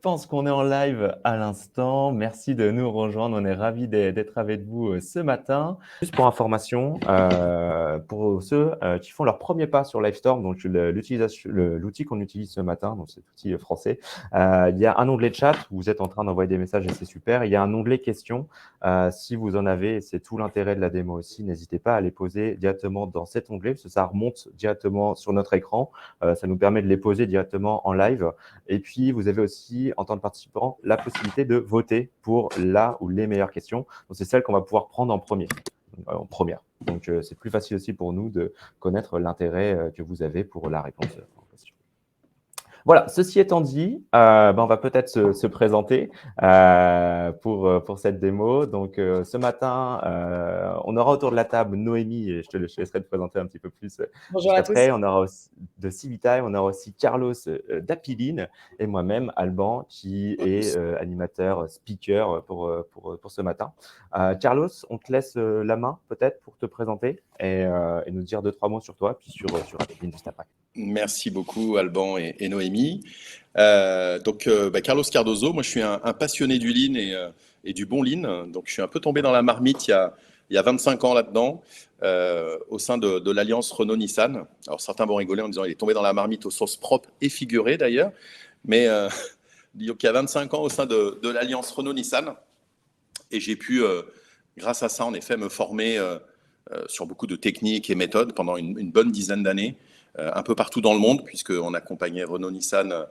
pense qu'on est en live à l'instant. Merci de nous rejoindre. On est ravis d'être avec vous ce matin. Juste pour information, pour ceux qui font leur premier pas sur Livestorm, donc l'outil qu'on utilise ce matin, donc cet outil français, il y a un onglet chat où vous êtes en train d'envoyer des messages et c'est super. Il y a un onglet questions. Si vous en avez, c'est tout l'intérêt de la démo aussi. N'hésitez pas à les poser directement dans cet onglet parce que ça remonte directement sur notre écran. Ça nous permet de les poser directement en live. Et puis, vous avez aussi, en tant que participant, la possibilité de voter pour la ou les meilleures questions. Donc, c'est celle qu'on va pouvoir prendre en première. Donc, c'est plus facile aussi pour nous de connaître l'intérêt que vous avez pour la réponse en question. Voilà, ceci étant dit, on va peut-être se présenter pour cette démo. Donc, ce matin, on aura autour de la table Noémie, et je te laisserai te présenter un petit peu plus Bonjour juste à après. tous. On aura aussi de Civitime, on aura aussi Carlos d'Apiline et moi-même, Alban, qui est animateur, speaker pour ce matin. Carlos, on te laisse la main peut-être pour te présenter et nous dire 2-3 mots sur toi, puis sur Apiline juste après. Merci beaucoup Alban et Noémie. Carlos Cardozo, moi je suis un passionné du lean et du bon lean. Donc je suis un peu tombé dans la marmite il y a 25 ans là-dedans, au sein de l'alliance Renault-Nissan. Alors certains vont rigoler en disant il est tombé dans la marmite au sens propre et figuré d'ailleurs. Mais donc, il y a 25 ans au sein de l'alliance Renault-Nissan. Et j'ai pu, grâce à ça, en effet, me former sur beaucoup de techniques et méthodes pendant une bonne dizaine d'années. Un peu partout dans le monde, puisqu'on accompagnait Renault-Nissan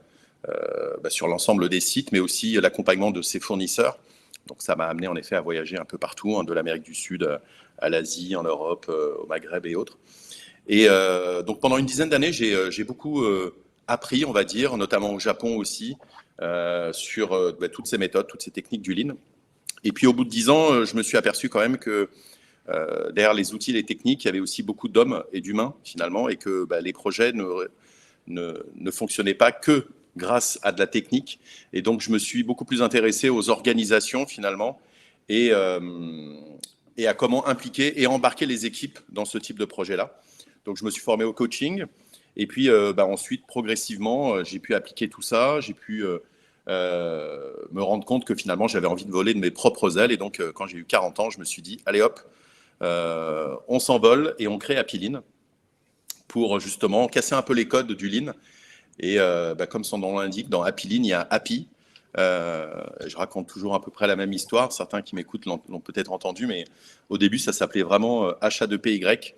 sur l'ensemble des sites, mais aussi l'accompagnement de ses fournisseurs. Donc ça m'a amené en effet à voyager un peu partout, de l'Amérique du Sud à l'Asie, en Europe, au Maghreb et autres. Et donc pendant une dizaine d'années, j'ai beaucoup appris, on va dire, notamment au Japon aussi, sur toutes ces méthodes, toutes ces techniques du lean. Et puis au bout de 10 ans, je me suis aperçu quand même que derrière les outils et les techniques, il y avait aussi beaucoup d'hommes et d'humains finalement, et que les projets ne fonctionnaient pas que grâce à de la technique. Et donc je me suis beaucoup plus intéressé aux organisations finalement et à comment impliquer et embarquer les équipes dans ce type de projet-là. Donc je me suis formé au coaching et puis ensuite progressivement j'ai pu appliquer tout ça, j'ai pu me rendre compte que finalement j'avais envie de voler de mes propres ailes et donc quand j'ai eu 40 ans je me suis dit allez hop, on s'envole et on crée Apiline pour justement casser un peu les codes du lean. Et comme son nom l'indique, dans Apiline, il y a Happy. Je raconte toujours à peu près la même histoire. Certains qui m'écoutent l'ont peut-être entendu, mais au début, ça s'appelait vraiment H-A-2-P-Y.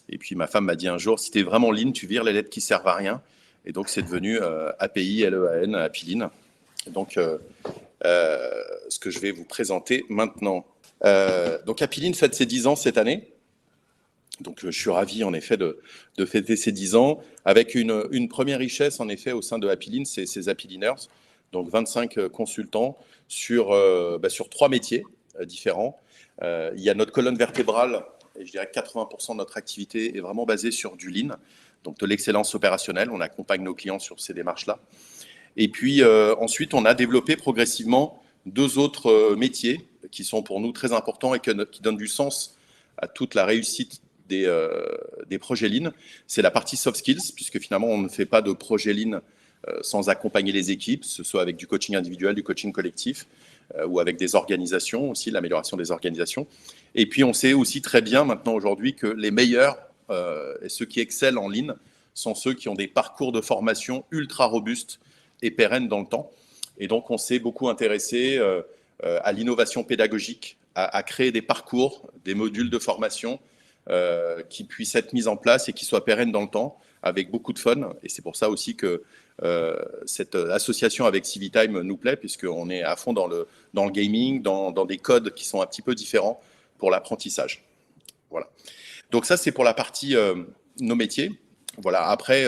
Et puis ma femme m'a dit un jour, si tu es vraiment lean, tu vires les lettres qui servent à rien. Et donc c'est devenu API, L-E-A-N, Apiline. Donc ce que je vais vous présenter maintenant. Donc Apiline fête ses 10 ans cette année. Donc je suis ravi en effet de fêter ces 10 ans avec une première richesse en effet au sein de Apiline, c'est ces Apiliners. Donc 25 consultants sur 3 métiers différents. Il y a notre colonne vertébrale, et je dirais que 80% de notre activité est vraiment basée sur du lean, donc de l'excellence opérationnelle. On accompagne nos clients sur ces démarches-là. Et puis ensuite, on a développé progressivement 2 autres métiers qui sont pour nous très importants et qui donnent du sens à toute la réussite des projets lean. C'est la partie soft skills, puisque finalement, on ne fait pas de projet lean sans accompagner les équipes, que ce soit avec du coaching individuel, du coaching collectif, ou avec des organisations aussi, l'amélioration des organisations. Et puis, on sait aussi très bien maintenant aujourd'hui que les meilleurs et ceux qui excellent en lean sont ceux qui ont des parcours de formation ultra robustes et pérennes dans le temps. Et donc, on s'est beaucoup intéressé à l'innovation pédagogique, à créer des parcours, des modules de formation qui puissent être mis en place et qui soient pérennes dans le temps, avec beaucoup de fun. Et c'est pour ça aussi que cette association avec Civitime nous plaît, puisqu'on est à fond dans le gaming, dans des codes qui sont un petit peu différents pour l'apprentissage. Voilà. Donc ça, c'est pour la partie nos métiers. Voilà. Après,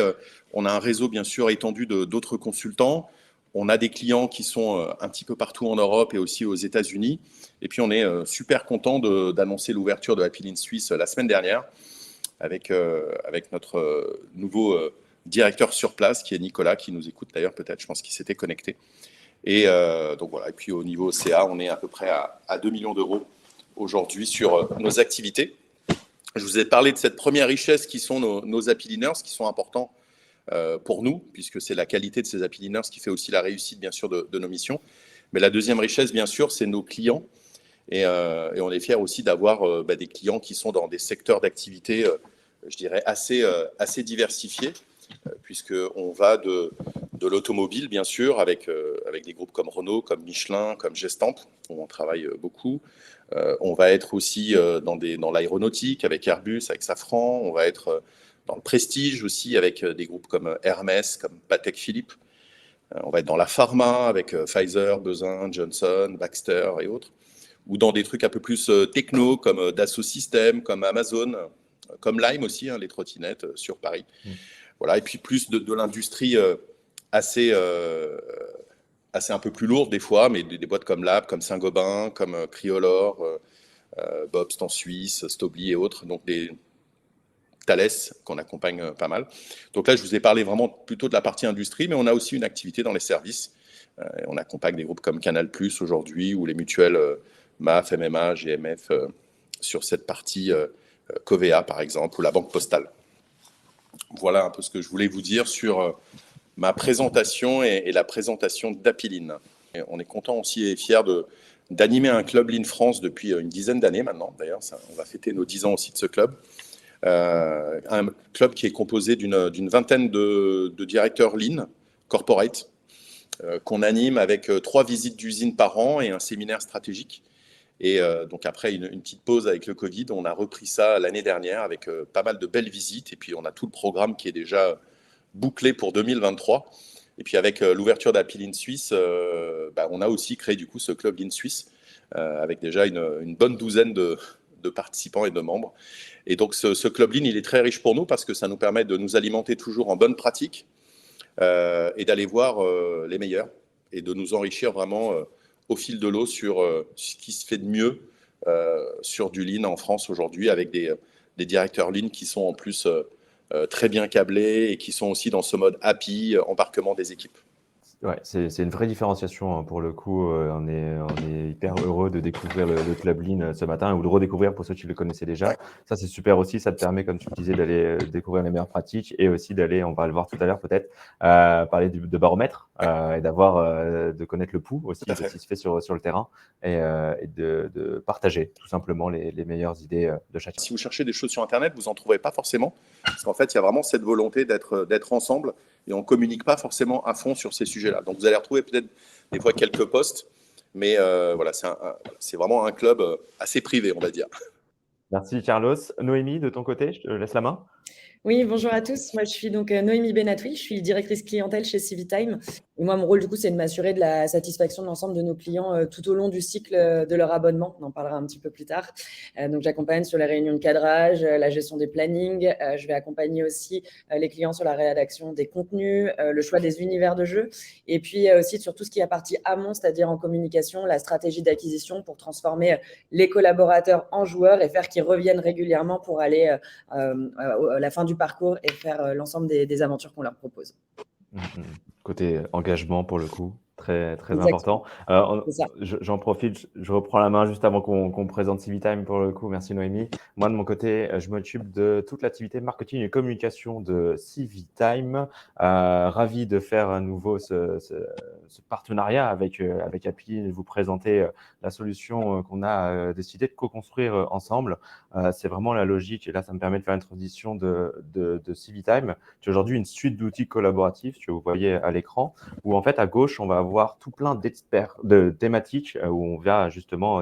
on a un réseau, bien sûr, étendu d'autres consultants. On a des clients qui sont un petit peu partout en Europe et aussi aux États-Unis. Et puis, on est super content d'annoncer l'ouverture de Apiline Suisse la semaine dernière avec notre nouveau directeur sur place, qui est Nicolas, qui nous écoute d'ailleurs peut-être, je pense qu'il s'était connecté. Et donc voilà. Et puis, au niveau CA, on est à peu près à 2 millions d'euros aujourd'hui sur nos activités. Je vous ai parlé de cette première richesse qui sont nos Apiliners, qui sont importants pour nous, puisque c'est la qualité de ces Happy Linners qui fait aussi la réussite, bien sûr, de nos missions. Mais la deuxième richesse, bien sûr, c'est nos clients. Et on est fiers aussi d'avoir des clients qui sont dans des secteurs d'activité, je dirais, assez diversifiés, puisqu'on va de l'automobile, bien sûr, avec des groupes comme Renault, comme Michelin, comme Gestamp, où on travaille beaucoup. On va être aussi dans l'aéronautique, avec Airbus, avec Safran. On va être dans le prestige aussi, avec des groupes comme Hermès, comme Patek Philippe. On va être dans la pharma, avec Pfizer, Bezin, Johnson, Baxter et autres. Ou dans des trucs un peu plus techno, comme Dassault Systèmes, comme Amazon, comme Lime aussi, hein, les trottinettes sur Paris. Voilà. Et puis plus de l'industrie assez un peu plus lourde des fois, mais des boîtes comme Lab, comme Saint-Gobain, comme Cryolor, Bobst en Suisse, Stobli et autres. Donc des Thales qu'on accompagne pas mal. Donc là, je vous ai parlé vraiment plutôt de la partie industrie, mais on a aussi une activité dans les services. On accompagne des groupes comme Canal+ aujourd'hui, ou les mutuelles MAF, MMA, GMF, sur cette partie Covea, par exemple, ou la Banque Postale. Voilà un peu ce que je voulais vous dire sur ma présentation et la présentation d'Happy Lean. On est content aussi et fiers d'animer un club Lean France depuis une dizaine d'années maintenant. D'ailleurs, on va fêter nos 10 ans aussi de ce club. Un club qui est composé d'une vingtaine de directeurs Lean corporate, qu'on anime avec 3 visites d'usine par an et un séminaire stratégique. Et donc après une petite pause avec le Covid, on a repris ça l'année dernière avec pas mal de belles visites. Et puis on a tout le programme qui est déjà bouclé pour 2023. Et puis avec l'ouverture d'Happy Lean Suisse, on a aussi créé du coup ce club Lean Suisse avec déjà une bonne douzaine de participants et de membres. Et donc ce club Lean, il est très riche pour nous parce que ça nous permet de nous alimenter toujours en bonne pratique et d'aller voir les meilleurs et de nous enrichir vraiment au fil de l'eau sur ce qui se fait de mieux sur du Lean en France aujourd'hui, avec des directeurs Lean qui sont en plus très bien câblés et qui sont aussi dans ce mode happy, embarquement des équipes. Ouais, c'est une vraie différenciation, hein, pour le coup. On est hyper heureux de découvrir le Club Lean ce matin, ou de redécouvrir pour ceux qui le connaissaient déjà. Ça, c'est super aussi. Ça te permet, comme tu le disais, d'aller découvrir les meilleures pratiques, et aussi d'aller, on va le voir tout à l'heure peut-être, parler de baromètre, et de connaître le pouls aussi de ce qui se fait sur le terrain, et de partager tout simplement les meilleures idées de chacun. Si vous cherchez des choses sur Internet, vous n'en trouverez pas forcément, parce qu'en fait, il y a vraiment cette volonté d'être ensemble, et on ne communique pas forcément à fond sur ces sujets-là. Donc vous allez retrouver peut-être des fois quelques posts, mais voilà, c'est vraiment un club assez privé, on va dire. Merci Carlos. Noémie, de ton côté, je te laisse la main. Oui, bonjour à tous. Moi, je suis donc Noémie Benatoui, je suis directrice clientèle chez Civitime. Et moi, mon rôle, du coup, c'est de m'assurer de la satisfaction de l'ensemble de nos clients tout au long du cycle de leur abonnement. On en parlera un petit peu plus tard. Donc, j'accompagne sur les réunions de cadrage, la gestion des plannings. Je vais accompagner aussi les clients sur la rédaction des contenus, le choix des univers de jeu. Et puis aussi sur tout ce qui est partie amont, c'est-à-dire en communication, la stratégie d'acquisition pour transformer les collaborateurs en joueurs et faire qu'ils reviennent régulièrement pour aller à la fin du parcours et faire l'ensemble des aventures qu'on leur propose. Côté engagement, pour le coup, très, très Exactement. important. C'est ça. J'en profite, je reprends la main juste avant qu'on présente Civitime pour le coup. Merci Noémie. Moi, de mon côté, je m'occupe de toute l'activité marketing et communication de Civitime. Ravi de faire à nouveau ce partenariat avec Happy et de vous présenter la solution qu'on a décidé de co-construire ensemble. C'est vraiment la logique, et là, ça me permet de faire une transition de Civitime, qui est aujourd'hui une suite d'outils collaboratifs que vous voyez à l'écran, où en fait, à gauche, on va avoir tout plein d'experts, de thématiques, où on va justement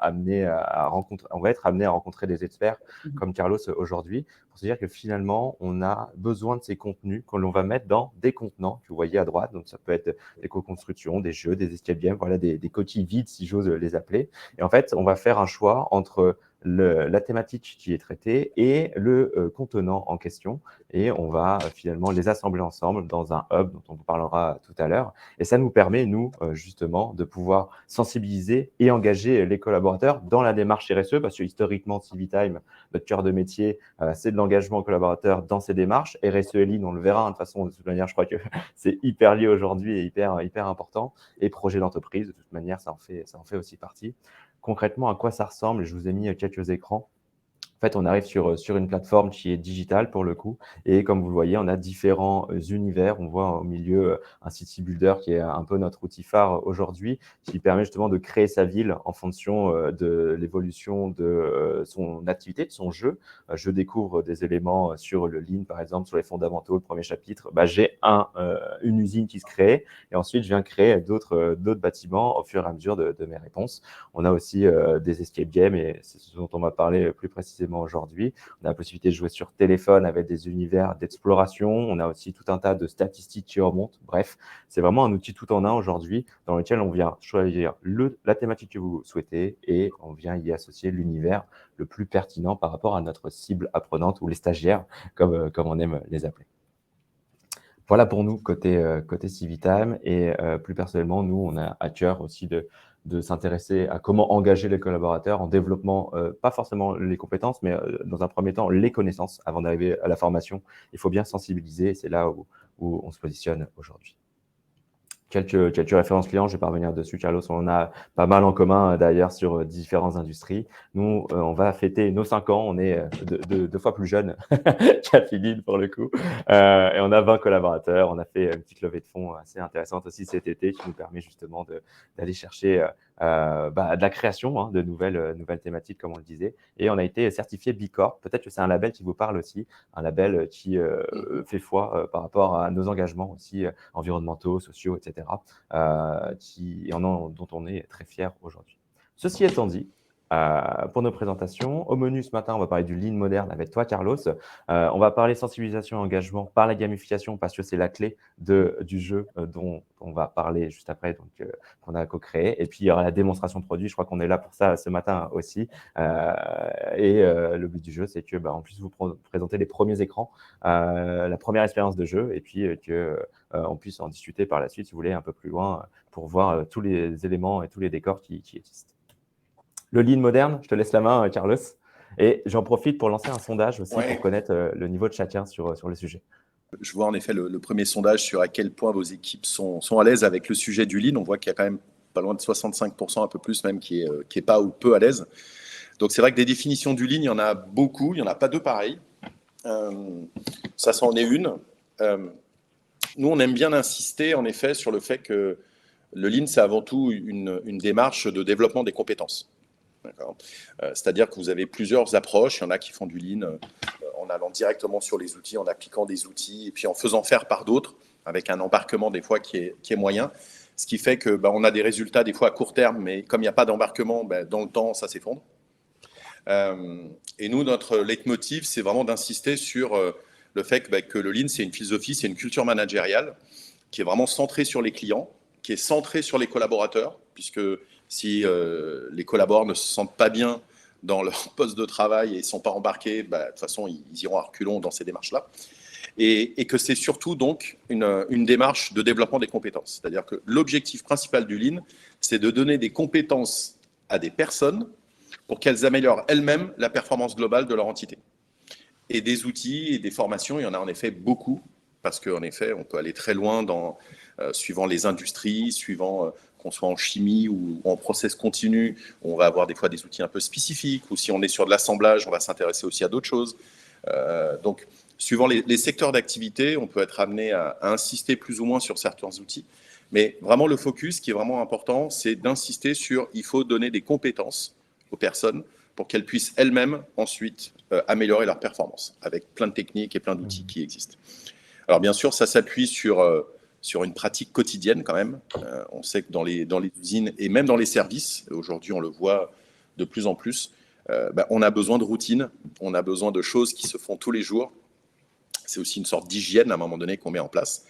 on va être amené à rencontrer des experts comme Carlos aujourd'hui, pour se dire que finalement, on a besoin de ces contenus que l'on va mettre dans des contenants que vous voyez à droite. Donc, ça peut être des co-constructions, des jeux, des escape games, voilà, des coquilles vides, si j'ose les appeler. Et en fait, on va faire un choix entre la thématique qui est traitée et le contenant en question, et on va finalement les assembler ensemble dans un hub dont on vous parlera tout à l'heure. Et ça nous permet, nous, justement, de pouvoir sensibiliser et engager les collaborateurs dans la démarche RSE, parce que historiquement, Civitime, notre cœur de métier, c'est de l'engagement collaborateur dans ces démarches. RSE et Lean, on le verra, hein, de toute manière, je crois que c'est hyper lié aujourd'hui et hyper important. Et projet d'entreprise, de toute manière, ça en fait aussi partie. Concrètement, à quoi ça ressemble? Je vous ai mis quelques écrans. En fait, on arrive sur une plateforme qui est digitale pour le coup et comme vous le voyez, on a différents univers. On voit au milieu un city builder qui est un peu notre outil phare aujourd'hui, qui permet justement de créer sa ville en fonction de l'évolution de son activité, de son jeu. Je découvre des éléments sur le Lean, par exemple, sur les fondamentaux, le premier chapitre. J'ai une usine qui se crée et ensuite, je viens créer d'autres bâtiments au fur et à mesure de mes réponses. On a aussi des escape games et c'est ce dont on va parler plus précisément aujourd'hui. On a la possibilité de jouer sur téléphone avec des univers d'exploration. On a aussi tout un tas de statistiques qui remontent. Bref, c'est vraiment un outil tout en un aujourd'hui dans lequel on vient choisir la thématique que vous souhaitez et on vient y associer l'univers le plus pertinent par rapport à notre cible apprenante ou les stagiaires, comme on aime les appeler. Voilà pour nous côté Civitime et plus personnellement, nous, on a à cœur aussi de s'intéresser à comment engager les collaborateurs en développement, pas forcément les compétences, mais dans un premier temps, les connaissances avant d'arriver à la formation. Il faut bien sensibiliser, c'est là où on se positionne aujourd'hui. Quelques références clients, je vais pas revenir dessus, Carlos, on a pas mal en commun d'ailleurs sur différentes industries. Nous, on va fêter nos 5 ans, on est deux fois plus jeunes qu'à Philippe pour le coup. Et on a 20 collaborateurs, on a fait une petite levée de fonds assez intéressante aussi cet été qui nous permet justement d'aller chercher de la création de nouvelles thématiques comme on le disait. Et on a été certifié B Corp, peut-être que c'est un label qui vous parle aussi, un label qui fait foi par rapport à nos engagements aussi environnementaux, sociaux, etc. Dont on est très fiers aujourd'hui. Ceci étant dit, pour nos présentations, au menu ce matin, on va parler du Lean moderne avec toi, Carlos. On va parler sensibilisation et engagement par la gamification parce que c'est la clé du jeu dont on va parler juste après, donc qu'on a co-créé. Et puis, il y aura la démonstration de produit. Je crois qu'on est là pour ça ce matin aussi. Le but du jeu, c'est que on puisse vous présenter les premiers écrans, la première expérience de jeu et puis qu'on puisse en discuter par la suite, si vous voulez, un peu plus loin pour voir tous les éléments et tous les décors qui existent. Le Lean moderne, je te laisse la main, Carlos. Et j'en profite pour lancer un sondage aussi pour connaître le niveau de chacun sur le sujet. Je vois en effet le premier sondage sur à quel point vos équipes sont à l'aise avec le sujet du Lean. On voit qu'il y a quand même pas loin de 65%, un peu plus même, qui est pas ou peu à l'aise. Donc c'est vrai que des définitions du Lean, il y en a beaucoup, il n'y en a pas deux pareilles. Ça c'en est une. Nous, on aime bien insister en effet sur le fait que le Lean, c'est avant tout une démarche de développement des compétences. C'est-à-dire que vous avez plusieurs approches. Il y en a qui font du Lean en allant directement sur les outils, en appliquant des outils et puis en faisant faire par d'autres avec un embarquement des fois qui est moyen. Ce qui fait que on a des résultats des fois à court terme, mais comme il n'y a pas d'embarquement, dans le temps, ça s'effondre. Et nous, notre leitmotiv, c'est vraiment d'insister sur le fait que le Lean, c'est une philosophie, c'est une culture managériale qui est vraiment centrée sur les clients, qui est centrée sur les collaborateurs, puisque si les collaborateurs ne se sentent pas bien dans leur poste de travail et ne sont pas embarqués, de toute façon, ils iront à reculons dans ces démarches-là. Et que c'est surtout donc une démarche de développement des compétences. C'est-à-dire que l'objectif principal du Lean, c'est de donner des compétences à des personnes pour qu'elles améliorent elles-mêmes la performance globale de leur entité. Et des outils et des formations, il y en a en effet beaucoup, parce qu'en effet, on peut aller très loin suivant les industries, suivant qu'on soit en chimie ou en process continu, on va avoir des fois des outils un peu spécifiques, ou si on est sur de l'assemblage, on va s'intéresser aussi à d'autres choses. Donc, suivant les secteurs d'activité, on peut être amené à insister plus ou moins sur certains outils. Mais vraiment, le focus qui est vraiment important, c'est d'insister sur il faut donner des compétences aux personnes pour qu'elles puissent elles-mêmes ensuite améliorer leur performance avec plein de techniques et plein d'outils qui existent. Alors, bien sûr, ça s'appuie sur une pratique quotidienne quand même. On sait que dans les usines et même dans les services, aujourd'hui on le voit de plus en plus, on a besoin de routine, on a besoin de choses qui se font tous les jours. C'est aussi une sorte d'hygiène à un moment donné qu'on met en place.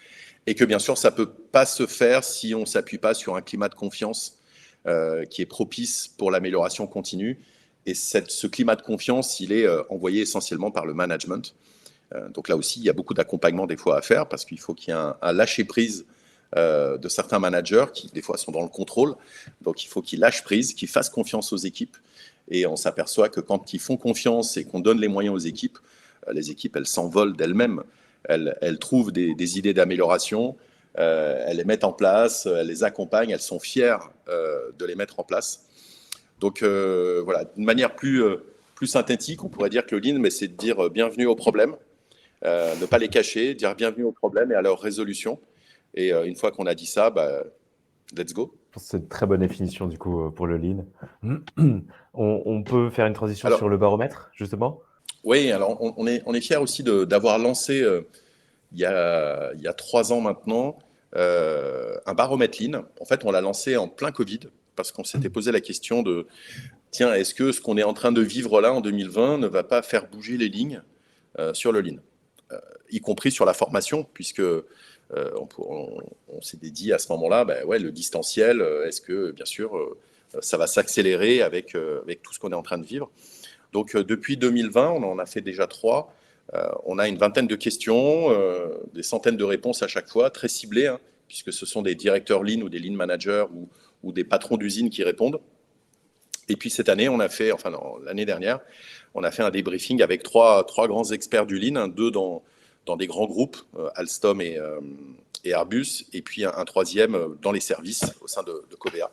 Et que bien sûr, ça ne peut pas se faire si on ne s'appuie pas sur un climat de confiance qui est propice pour l'amélioration continue. Et ce climat de confiance, il est envoyé essentiellement par le management. Donc là aussi, il y a beaucoup d'accompagnement des fois à faire parce qu'il faut qu'il y ait un lâcher-prise de certains managers qui des fois sont dans le contrôle. Donc il faut qu'ils lâchent prise, qu'ils fassent confiance aux équipes. Et on s'aperçoit que quand ils font confiance et qu'on donne les moyens aux équipes, les équipes, elles s'envolent d'elles-mêmes. Elles trouvent des idées d'amélioration, elles les mettent en place, elles les accompagnent, elles sont fières de les mettre en place. Donc voilà, d'une manière plus plus synthétique, on pourrait dire que le Lean, mais c'est de dire bienvenue aux problèmes, ne pas les cacher, dire bienvenue aux problèmes et à leur résolution. Et une fois qu'on a dit ça, let's go. Je pense que c'est une très bonne définition du coup pour le lean. On peut faire une transition Alors, sur le baromètre, justement? Oui, alors on est fiers aussi d'avoir lancé il y a 3 ans maintenant un baromètre Lean. En fait, on l'a lancé en plein Covid parce qu'on s'était posé la question de tiens, est-ce que ce qu'on est en train de vivre là en 2020 ne va pas faire bouger les lignes sur le Lean, y compris sur la formation, puisque on s'était dit à ce moment-là, ouais, le distanciel, est-ce que bien sûr ça va s'accélérer avec tout ce qu'on est en train de vivre. Donc depuis 2020, on en a fait déjà 3. On a une vingtaine de questions, des centaines de réponses à chaque fois, très ciblées, hein, puisque ce sont des directeurs Lean ou des Lean managers ou des patrons d'usine qui répondent. Et puis cette année, l'année dernière, on a fait un débriefing avec trois grands experts du Lean, 2 dans des grands groupes, Alstom et Airbus, et puis un 3e dans les services au sein de Covea.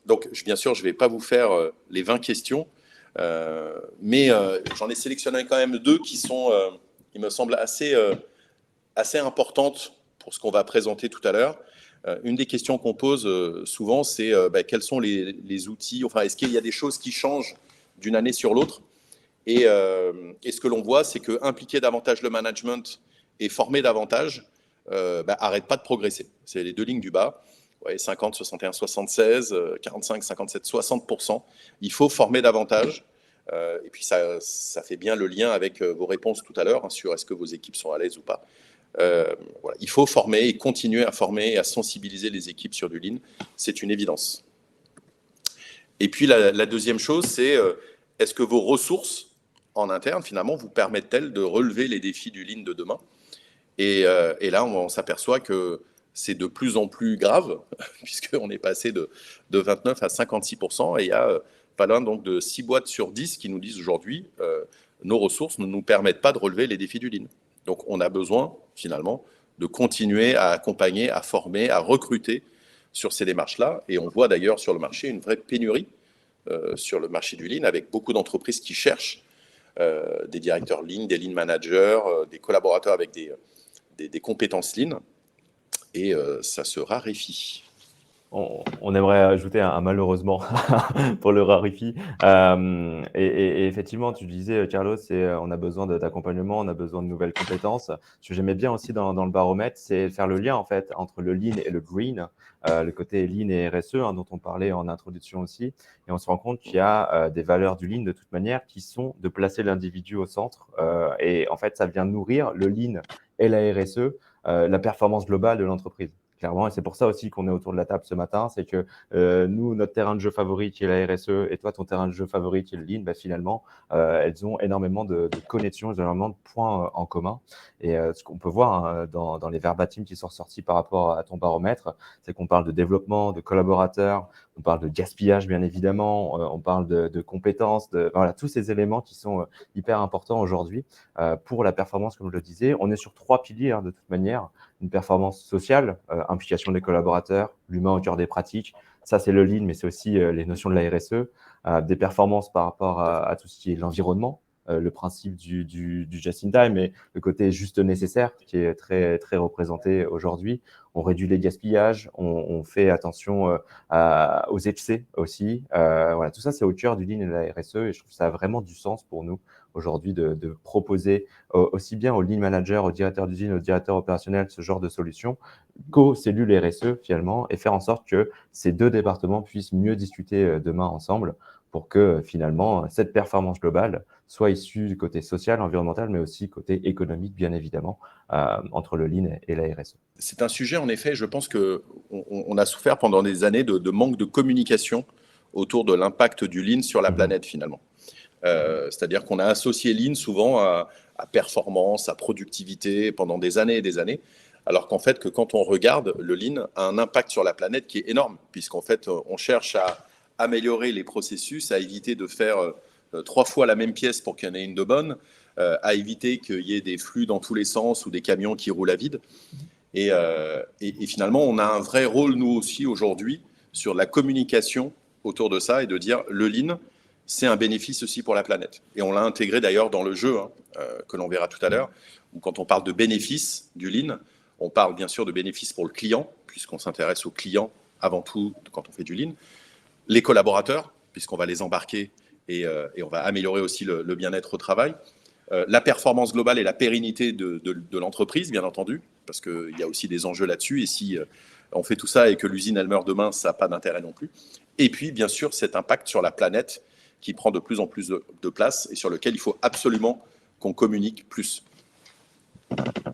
Donc bien sûr, je ne vais pas vous faire les 20 questions, mais j'en ai sélectionné quand même 2 qui sont, il me semble, assez importantes pour ce qu'on va présenter tout à l'heure. Une des questions qu'on pose souvent, c'est quels sont les outils, enfin, est-ce qu'il y a des choses qui changent d'une année sur l'autre ? Et ce que l'on voit, c'est que impliquer davantage le management et former davantage arrête pas de progresser. C'est les 2 lignes du bas. Ouais, 50, 61, 76, 45, 57, 60%. Il faut former davantage. Et puis ça fait bien le lien avec vos réponses tout à l'heure, hein, sur est-ce que vos équipes sont à l'aise ou pas. Voilà. Il faut former et continuer à former et à sensibiliser les équipes sur du Lean. C'est une évidence. Et puis la deuxième chose, c'est est-ce que vos ressources en interne, finalement, vous permettent-elles de relever les défis du Lean de demain ? Et là, on s'aperçoit que c'est de plus en plus grave, puisqu'on est passé de 29 à 56%, et il y a pas loin donc, de 6 boîtes sur 10 qui nous disent aujourd'hui nos ressources ne nous permettent pas de relever les défis du Lean. Donc, on a besoin, finalement, de continuer à accompagner, à former, à recruter sur ces démarches-là. Et on voit d'ailleurs sur le marché une vraie pénurie sur le marché du Lean, avec beaucoup d'entreprises qui cherchent des directeurs Lean, des Lean managers, des collaborateurs avec des compétences Lean. Et ça se raréfie. On aimerait ajouter un malheureusement pour le raréfie. Et effectivement, tu disais, Carlos, on a besoin d'accompagnement, on a besoin de nouvelles compétences. Ce que j'aimais bien aussi dans le baromètre, c'est faire le lien en fait entre le Lean et le Green, le côté Lean et RSE, hein, dont on parlait en introduction aussi. Et on se rend compte qu'il y a des valeurs du Lean de toute manière qui sont de placer l'individu au centre. Et en fait, ça vient nourrir le Lean et la RSE, la performance globale de l'entreprise. Clairement, et c'est pour ça aussi qu'on est autour de la table ce matin, c'est que nous, notre terrain de jeu favori qui est la RSE et toi, ton terrain de jeu favori qui est le Lean, finalement, elles ont énormément de connexions, énormément de points en commun. Et ce qu'on peut voir hein, dans les verbatims qui sont ressortis par rapport à ton baromètre, c'est qu'on parle de développement, de collaborateurs, on parle de gaspillage, bien évidemment, on parle de compétences, voilà, tous ces éléments qui sont hyper importants aujourd'hui pour la performance, comme je le disais. On est sur 3 piliers hein, de toute manière. Une performance sociale, implication des collaborateurs, l'humain au cœur des pratiques. Ça, c'est le Lean, mais c'est aussi les notions de la RSE. Des performances par rapport à tout ce qui est l'environnement, le principe du just in time et le côté juste nécessaire qui est très, très représenté aujourd'hui. On réduit les gaspillages, on fait attention aux excès aussi. Voilà, tout ça, c'est au cœur du Lean et de la RSE et je trouve que ça a vraiment du sens pour nous aujourd'hui de proposer aussi bien aux Lean managers, aux directeurs d'usine, aux directeurs opérationnels ce genre de solutions qu'aux cellules RSE finalement et faire en sorte que ces 2 départements puissent mieux discuter demain ensemble pour que finalement cette performance globale soit issue du côté social, environnemental, mais aussi côté économique, bien évidemment, entre le Lean et la RSE. C'est un sujet, en effet, je pense qu'on a souffert pendant des années de manque de communication autour de l'impact du Lean sur la planète, finalement. C'est-à-dire qu'on a associé Lean souvent à performance, à productivité pendant des années et des années, alors qu'en fait, quand on regarde, le Lean a un impact sur la planète qui est énorme, puisqu'en fait, on cherche à améliorer les processus, à éviter de faire 3 fois la même pièce pour qu'il y en ait une de bonne, à éviter qu'il y ait des flux dans tous les sens ou des camions qui roulent à vide. Et finalement, on a un vrai rôle, nous aussi, aujourd'hui, sur la communication autour de ça et de dire le Lean, c'est un bénéfice aussi pour la planète. Et on l'a intégré d'ailleurs dans le jeu, que l'on verra tout à l'heure, où quand on parle de bénéfices du Lean, on parle bien sûr de bénéfices pour le client, puisqu'on s'intéresse au client avant tout quand on fait du Lean, les collaborateurs, puisqu'on va les embarquer et on va améliorer aussi le bien-être au travail, la performance globale et la pérennité de l'entreprise, bien entendu, parce qu'il y a aussi des enjeux là-dessus, et si on fait tout ça et que l'usine, elle meurt demain, ça n'a pas d'intérêt non plus. Et puis, bien sûr, cet impact sur la planète qui prend de plus en plus de place et sur lequel il faut absolument qu'on communique plus.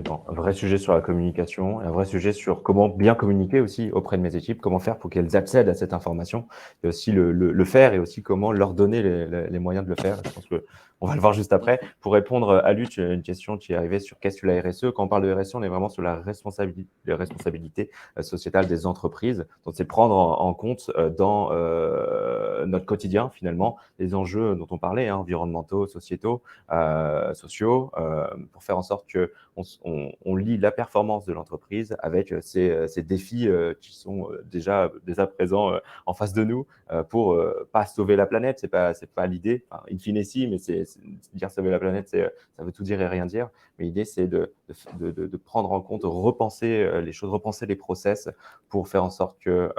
Bon, un vrai sujet sur la communication, un vrai sujet sur comment bien communiquer aussi auprès de mes équipes, comment faire pour qu'elles accèdent à cette information, et aussi le faire, et aussi comment leur donner les moyens de le faire. Je pense qu'on va le voir juste après. Pour répondre à Luc, une question qui est arrivée sur qu'est-ce que la RSE. Quand on parle de RSE, on est vraiment sur la responsabilité sociétale des entreprises. Donc, c'est prendre en compte dans notre quotidien, finalement, les enjeux dont on parlait, environnementaux, sociétaux, sociaux, pour faire en sorte que on lie la performance de l'entreprise avec ces défis qui sont déjà présents en face de nous pour pas sauver la planète, c'est pas l'idée. Enfin, in fine, si, mais c'est dire sauver la planète, ça veut tout dire et rien dire. Mais l'idée, c'est de prendre en compte, repenser les choses, repenser les process pour faire en sorte que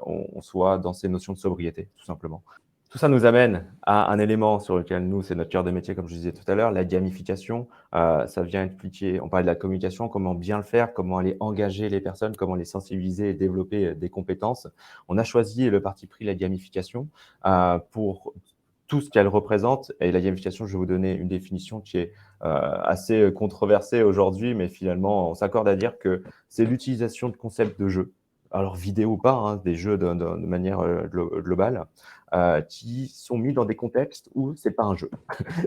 on soit dans ces notions de sobriété, tout simplement. Tout ça nous amène à un élément sur lequel nous, c'est notre cœur de métier, comme je disais tout à l'heure, la gamification. Ça vient expliquer, on parlait de la communication, comment bien le faire, comment aller engager les personnes, comment les sensibiliser et développer des compétences. On a choisi le parti pris, la gamification, pour tout ce qu'elle représente. Et la gamification, je vais vous donner une définition qui est assez controversée aujourd'hui, mais finalement, on s'accorde à dire que c'est l'utilisation de concepts de jeux, alors vidéo ou pas, des jeux de manière globale, qui sont mis dans des contextes où c'est pas un jeu.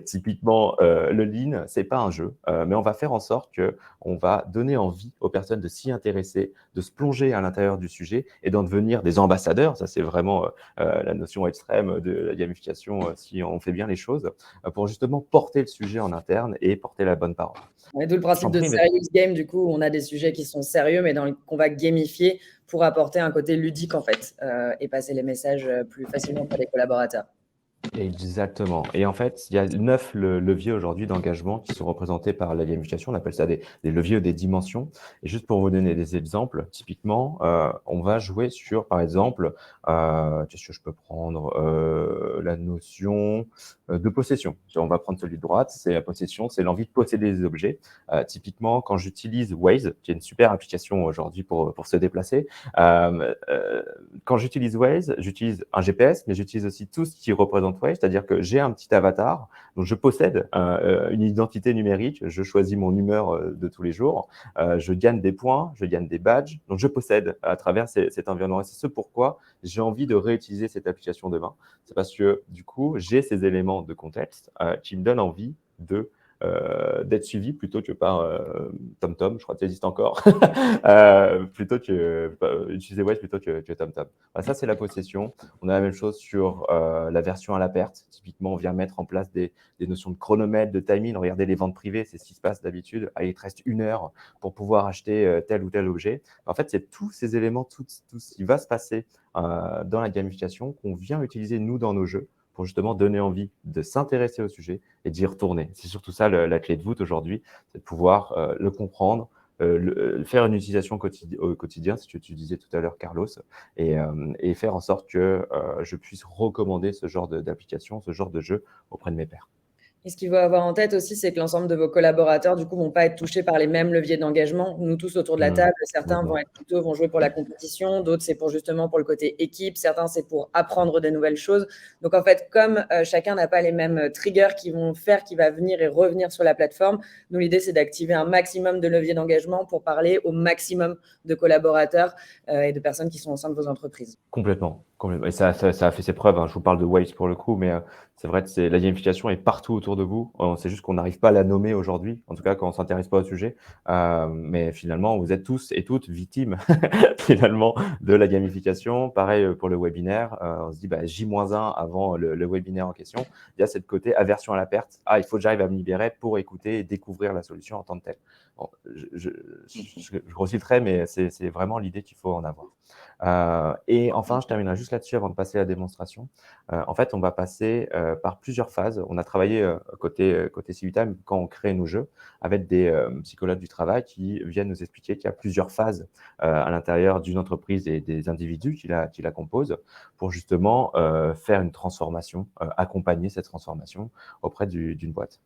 Typiquement, le Lean, c'est pas un jeu, mais on va faire en sorte qu'on va donner envie aux personnes de s'y intéresser, de se plonger à l'intérieur du sujet et d'en devenir des ambassadeurs. Ça, c'est vraiment la notion extrême de la gamification, si on fait bien les choses, pour justement porter le sujet en interne et porter la bonne parole. Ouais, d'où le principe de serious game, du coup, on a des sujets qui sont sérieux, mais qu'on va gamifier pour apporter un côté ludique, en fait, et passer les messages plus facilement pour les collaborateurs. Exactement. Et en fait, il y a 9 leviers aujourd'hui d'engagement qui sont représentés par la gamification. On appelle ça des leviers ou des dimensions. Et juste pour vous donner des exemples, typiquement, on va jouer sur, par exemple, qu'est-ce que je peux prendre la notion de possession. On va prendre celui de droite, c'est la possession, c'est l'envie de posséder des objets. Typiquement, quand j'utilise Waze, qui est une super application aujourd'hui pour se déplacer, quand j'utilise Waze, j'utilise un GPS, mais j'utilise aussi tout ce qui représente Waze, c'est-à-dire que j'ai un petit avatar, donc je possède une identité numérique, je choisis mon humeur de tous les jours, je gagne des points, je gagne des badges, donc je possède à travers cet environnement. Et c'est ce pourquoi j'ai envie de réutiliser cette application demain. C'est parce que du coup, j'ai ces éléments de contexte qui me donnent envie d'être suivi plutôt que par TomTom, je crois que ça existe encore, plutôt que utiliser Waze plutôt que TomTom. Voilà, ça, c'est la possession. On a la même chose sur la version à la perte. Typiquement, on vient mettre en place des notions de chronomètre, de timing. Regardez les ventes privées, c'est ce qui se passe d'habitude. Il te reste 1 heure pour pouvoir acheter tel ou tel objet. En fait, c'est tous ces éléments, tout ce qui va se passer dans la gamification qu'on vient utiliser, nous, dans nos jeux, pour justement donner envie de s'intéresser au sujet et d'y retourner. C'est surtout ça la clé de voûte aujourd'hui, c'est de pouvoir le comprendre, faire une utilisation au quotidien, c'est ce que tu disais tout à l'heure, Carlos, et faire en sorte que je puisse recommander ce genre d'application, ce genre de jeu auprès de mes pairs. Et ce qu'il faut avoir en tête aussi, c'est que l'ensemble de vos collaborateurs, du coup, vont pas être touchés par les mêmes leviers d'engagement. Nous tous autour de la table, certains vont jouer pour la compétition, d'autres c'est pour le côté équipe, certains c'est pour apprendre des nouvelles choses. Donc en fait, comme chacun n'a pas les mêmes triggers qui va venir et revenir sur la plateforme, nous l'idée c'est d'activer un maximum de leviers d'engagement pour parler au maximum de collaborateurs et de personnes qui sont au sein de vos entreprises. Complètement. Et ça a fait ses preuves. Je vous parle de Waze pour le coup, mais c'est vrai que la gamification est partout autour de vous. C'est juste qu'on n'arrive pas à la nommer aujourd'hui, en tout cas quand on ne s'intéresse pas au sujet. Mais finalement, vous êtes tous et toutes victimes finalement de la gamification. Pareil pour le webinaire. On se dit J-1 avant le webinaire en question. Il y a cette côté aversion à la perte. Il faut que j'arrive à me libérer pour écouter et découvrir la solution en tant que telle. je grossis le trait, mais c'est vraiment l'idée qu'il faut en avoir. Et enfin, je terminerai juste là-dessus avant de passer à la démonstration. En fait, on va passer par plusieurs phases. On a travaillé côté Civitime quand on crée nos jeux avec des psychologues du travail qui viennent nous expliquer qu'il y a plusieurs phases à l'intérieur d'une entreprise et des individus qui la composent pour justement faire une transformation, accompagner cette transformation auprès d'une boîte.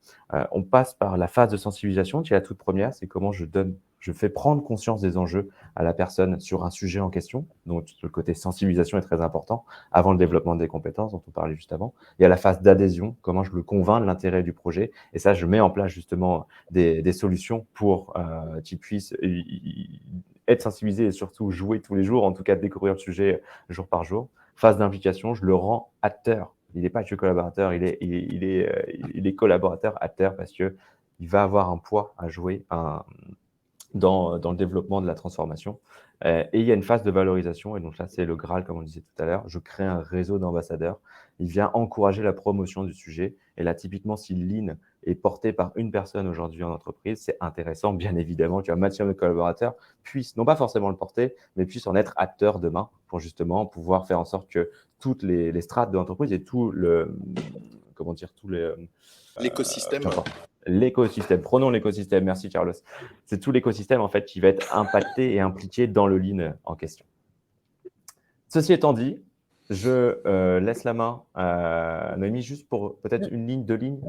On passe par la phase de sensibilisation qui est la toute première, c'est comment je fais prendre conscience des enjeux à la personne sur un sujet en question. Donc, le côté sensibilisation est très important avant le développement des compétences dont on parlait juste avant. Il y a la phase d'adhésion, comment je le convainc de l'intérêt du projet. Et ça, je mets en place justement des solutions pour qu'ils puissent être sensibilisés et surtout jouer tous les jours, en tout cas découvrir le sujet jour par jour. Phase d'implication, je le rends acteur. Il n'est pas que collaborateur, il est collaborateur, acteur, parce qu'il va avoir un poids à jouer dans le développement de la transformation. Et il y a une phase de valorisation, et donc là, c'est le Graal, comme on disait tout à l'heure. Je crée un réseau d'ambassadeurs. Il vient encourager la promotion du sujet. Et là, typiquement, si le Lean est porté par une personne aujourd'hui en entreprise, c'est intéressant, bien évidemment, qu'un maximum de collaborateurs puissent, non pas forcément le porter, mais puissent en être acteurs demain pour justement pouvoir faire en sorte que toutes les strates de l'entreprise et tout le, comment dire, tous les… L'écosystème. L'écosystème. Prenons l'écosystème. Merci, Carlos. C'est tout l'écosystème en fait qui va être impacté et impliqué dans le Lean en question. Ceci étant dit, je laisse la main à Noémie juste pour peut-être une ligne, deux lignes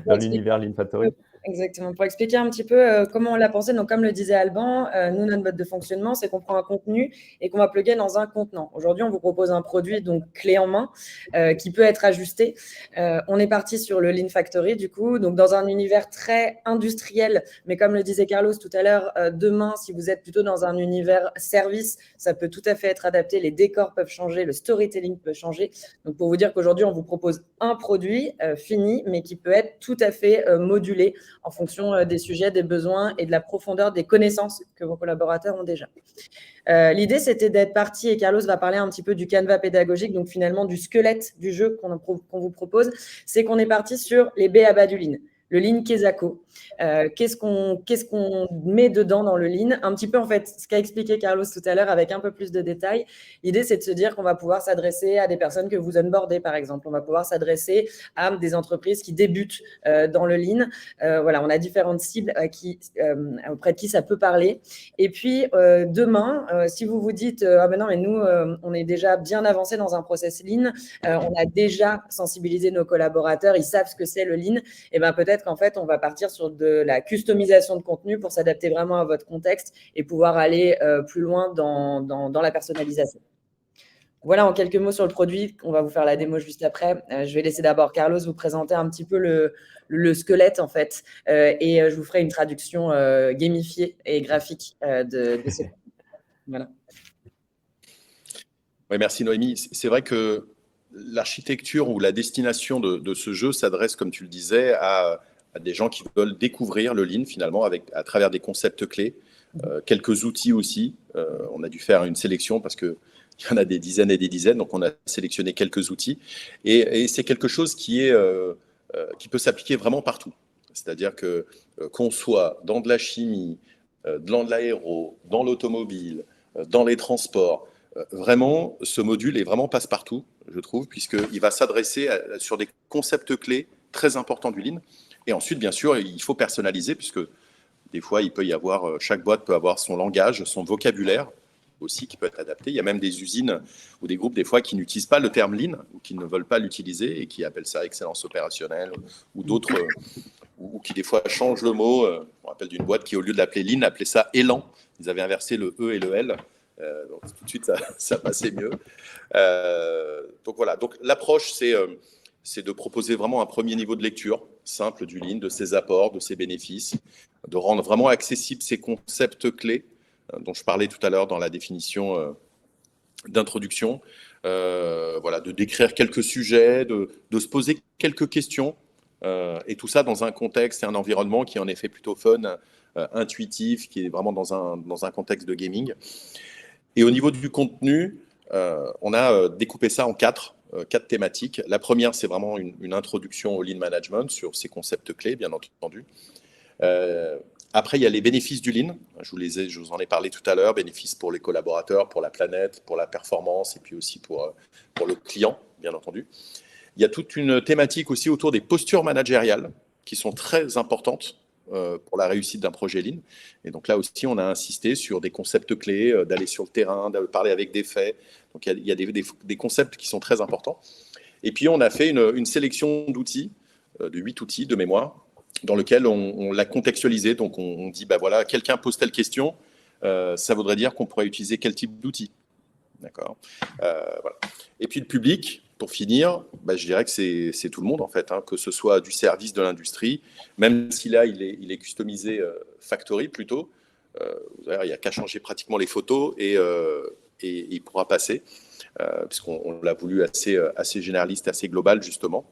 dans l'univers Lean Factory. Exactement. Pour expliquer un petit peu comment on l'a pensé, donc comme le disait Alban, nous, notre mode de fonctionnement, c'est qu'on prend un contenu et qu'on va plugger dans un contenant. Aujourd'hui, on vous propose un produit donc clé en main qui peut être ajusté. On est parti sur le Lean Factory, du coup, donc dans un univers très industriel, mais comme le disait Carlos tout à l'heure, demain, si vous êtes plutôt dans un univers service, ça peut tout à fait être adapté, les décors peuvent changer, le storytelling peut changer. Donc, pour vous dire qu'aujourd'hui, on vous propose un produit fini, mais qui peut être tout à fait modulé en fonction des sujets, des besoins et de la profondeur des connaissances que vos collaborateurs ont déjà. L'idée, c'était d'être parti, et Carlos va parler un petit peu du canevas pédagogique, donc finalement du squelette du jeu qu'on vous propose, c'est qu'on est parti sur les b.a.-ba du Lean. Le Lean Kesako. Qu'est-ce qu'on met dedans dans le Lean? Un petit peu, en fait, ce qu'a expliqué Carlos tout à l'heure avec un peu plus de détails. L'idée, c'est de se dire qu'on va pouvoir s'adresser à des personnes que vous onboardez, par exemple. On va pouvoir s'adresser à des entreprises qui débutent dans le Lean. Voilà, on a différentes cibles auprès de qui ça peut parler. Et puis, demain, si vous vous dites « Ah ben non, mais nous, on est déjà bien avancé dans un process Lean, on a déjà sensibilisé nos collaborateurs, ils savent ce que c'est le Lean », et ben peut-être qu'en fait, on va partir sur de la customisation de contenu pour s'adapter vraiment à votre contexte et pouvoir aller plus loin dans la personnalisation. Voilà en quelques mots sur le produit. On va vous faire la démo juste après. Je vais laisser d'abord Carlos vous présenter un petit peu le squelette en fait, et je vous ferai une traduction gamifiée et graphique de ce produit. Voilà. Oui, merci Noémie. C'est vrai que l'architecture ou la destination de ce jeu s'adresse, comme tu le disais, à des gens qui veulent découvrir le Lean finalement à travers des concepts clés, quelques outils aussi. On a dû faire une sélection parce qu'il y en a des dizaines et des dizaines, donc on a sélectionné quelques outils. Et c'est quelque chose qui peut s'appliquer vraiment partout. C'est-à-dire qu'on soit dans de la chimie, dans de l'aéro, dans l'automobile, dans les transports, vraiment, ce module est vraiment passe-partout, je trouve, puisqu'il va s'adresser sur des concepts clés très importants du Lean. Et ensuite, bien sûr, il faut personnaliser, puisque des fois, il peut y avoir, chaque boîte peut avoir son langage, son vocabulaire aussi qui peut être adapté. Il y a même des usines ou des groupes, des fois, qui n'utilisent pas le terme Lean ou qui ne veulent pas l'utiliser et qui appellent ça excellence opérationnelle ou d'autres, ou qui des fois changent le mot. Je me rappelle d'une boîte qui, au lieu de l'appeler Lean, appelait ça Élan. Ils avaient inversé le E et le L. Donc tout de suite, ça passait mieux. Donc voilà. Donc l'approche, c'est de proposer vraiment un premier niveau de lecture simple du Lean, de ses apports, de ses bénéfices, de rendre vraiment accessibles ces concepts clés dont je parlais tout à l'heure dans la définition d'introduction. Voilà, de décrire quelques sujets, de se poser quelques questions, et tout ça dans un contexte et un environnement qui est en effet plutôt fun, intuitif, qui est vraiment dans un contexte de gaming. Et au niveau du contenu, on a découpé ça en quatre thématiques. La première, c'est vraiment une introduction au Lean Management sur ces concepts clés, bien entendu. Après, il y a les bénéfices du Lean. Je vous en ai parlé tout à l'heure. Bénéfices pour les collaborateurs, pour la planète, pour la performance et puis aussi pour le client, bien entendu. Il y a toute une thématique aussi autour des postures managériales qui sont très importantes pour la réussite d'un projet Lean. Et donc là aussi, on a insisté sur des concepts clés, d'aller sur le terrain, de parler avec des faits. Donc il y a des concepts qui sont très importants. Et puis, on a fait une sélection d'outils, de 8 outils de mémoire, dans lequel on l'a contextualisé. Donc, on dit, bah voilà, quelqu'un pose telle question, ça voudrait dire qu'on pourrait utiliser quel type d'outil. D'accord. Voilà. Et puis, le public, pour finir, bah, je dirais que c'est tout le monde, en fait, hein, que ce soit du service, de l'industrie, même si là, il est customisé factory plutôt. Il n'y a qu'à changer pratiquement les photos et il pourra passer, puisqu'on l'a voulu assez généraliste, assez global, justement.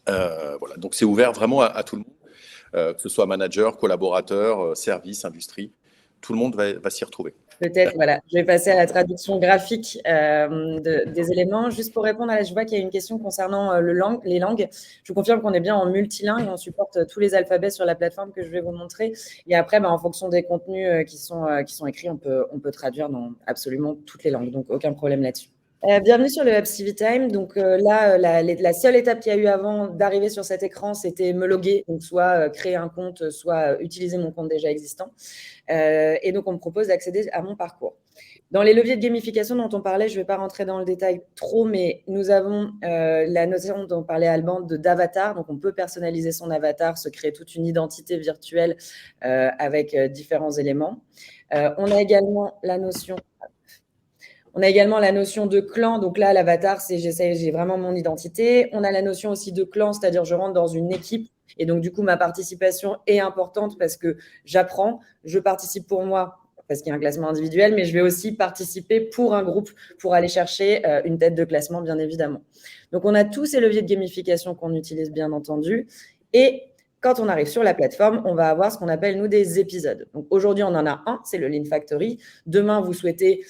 Voilà. Donc, c'est ouvert vraiment à tout le monde, que ce soit manager, collaborateur, service, industrie. Tout le monde va s'y retrouver. Peut-être, voilà. Je vais passer à la traduction graphique des éléments. Juste pour répondre je vois qu'il y a une question concernant les langues. Je vous confirme qu'on est bien en multilingue. On supporte tous les alphabets sur la plateforme que je vais vous montrer. Et après, en fonction des contenus qui sont écrits, on peut traduire dans absolument toutes les langues. Donc, aucun problème là-dessus. Bienvenue sur le Hub CiviTime. Donc là, la seule étape qu'il y a eu avant d'arriver sur cet écran, c'était me loguer, donc soit créer un compte, soit utiliser mon compte déjà existant. Et donc, on me propose d'accéder à mon parcours. Dans les leviers de gamification dont on parlait, je ne vais pas rentrer dans le détail trop, mais nous avons la notion dont parlait Alban d'avatar. Donc, on peut personnaliser son avatar, se créer toute une identité virtuelle avec différents éléments. On a également la notion de clan. Donc là, l'avatar, c'est j'ai vraiment mon identité. On a la notion aussi de clan, c'est-à-dire je rentre dans une équipe. Et donc, du coup, ma participation est importante parce que j'apprends, je participe pour moi parce qu'il y a un classement individuel, mais je vais aussi participer pour un groupe pour aller chercher une tête de classement, bien évidemment. Donc, on a tous ces leviers de gamification qu'on utilise, bien entendu. Et quand on arrive sur la plateforme, on va avoir ce qu'on appelle, nous, des épisodes. Donc, aujourd'hui, on en a un, c'est le Lean Factory. Demain, vous souhaitez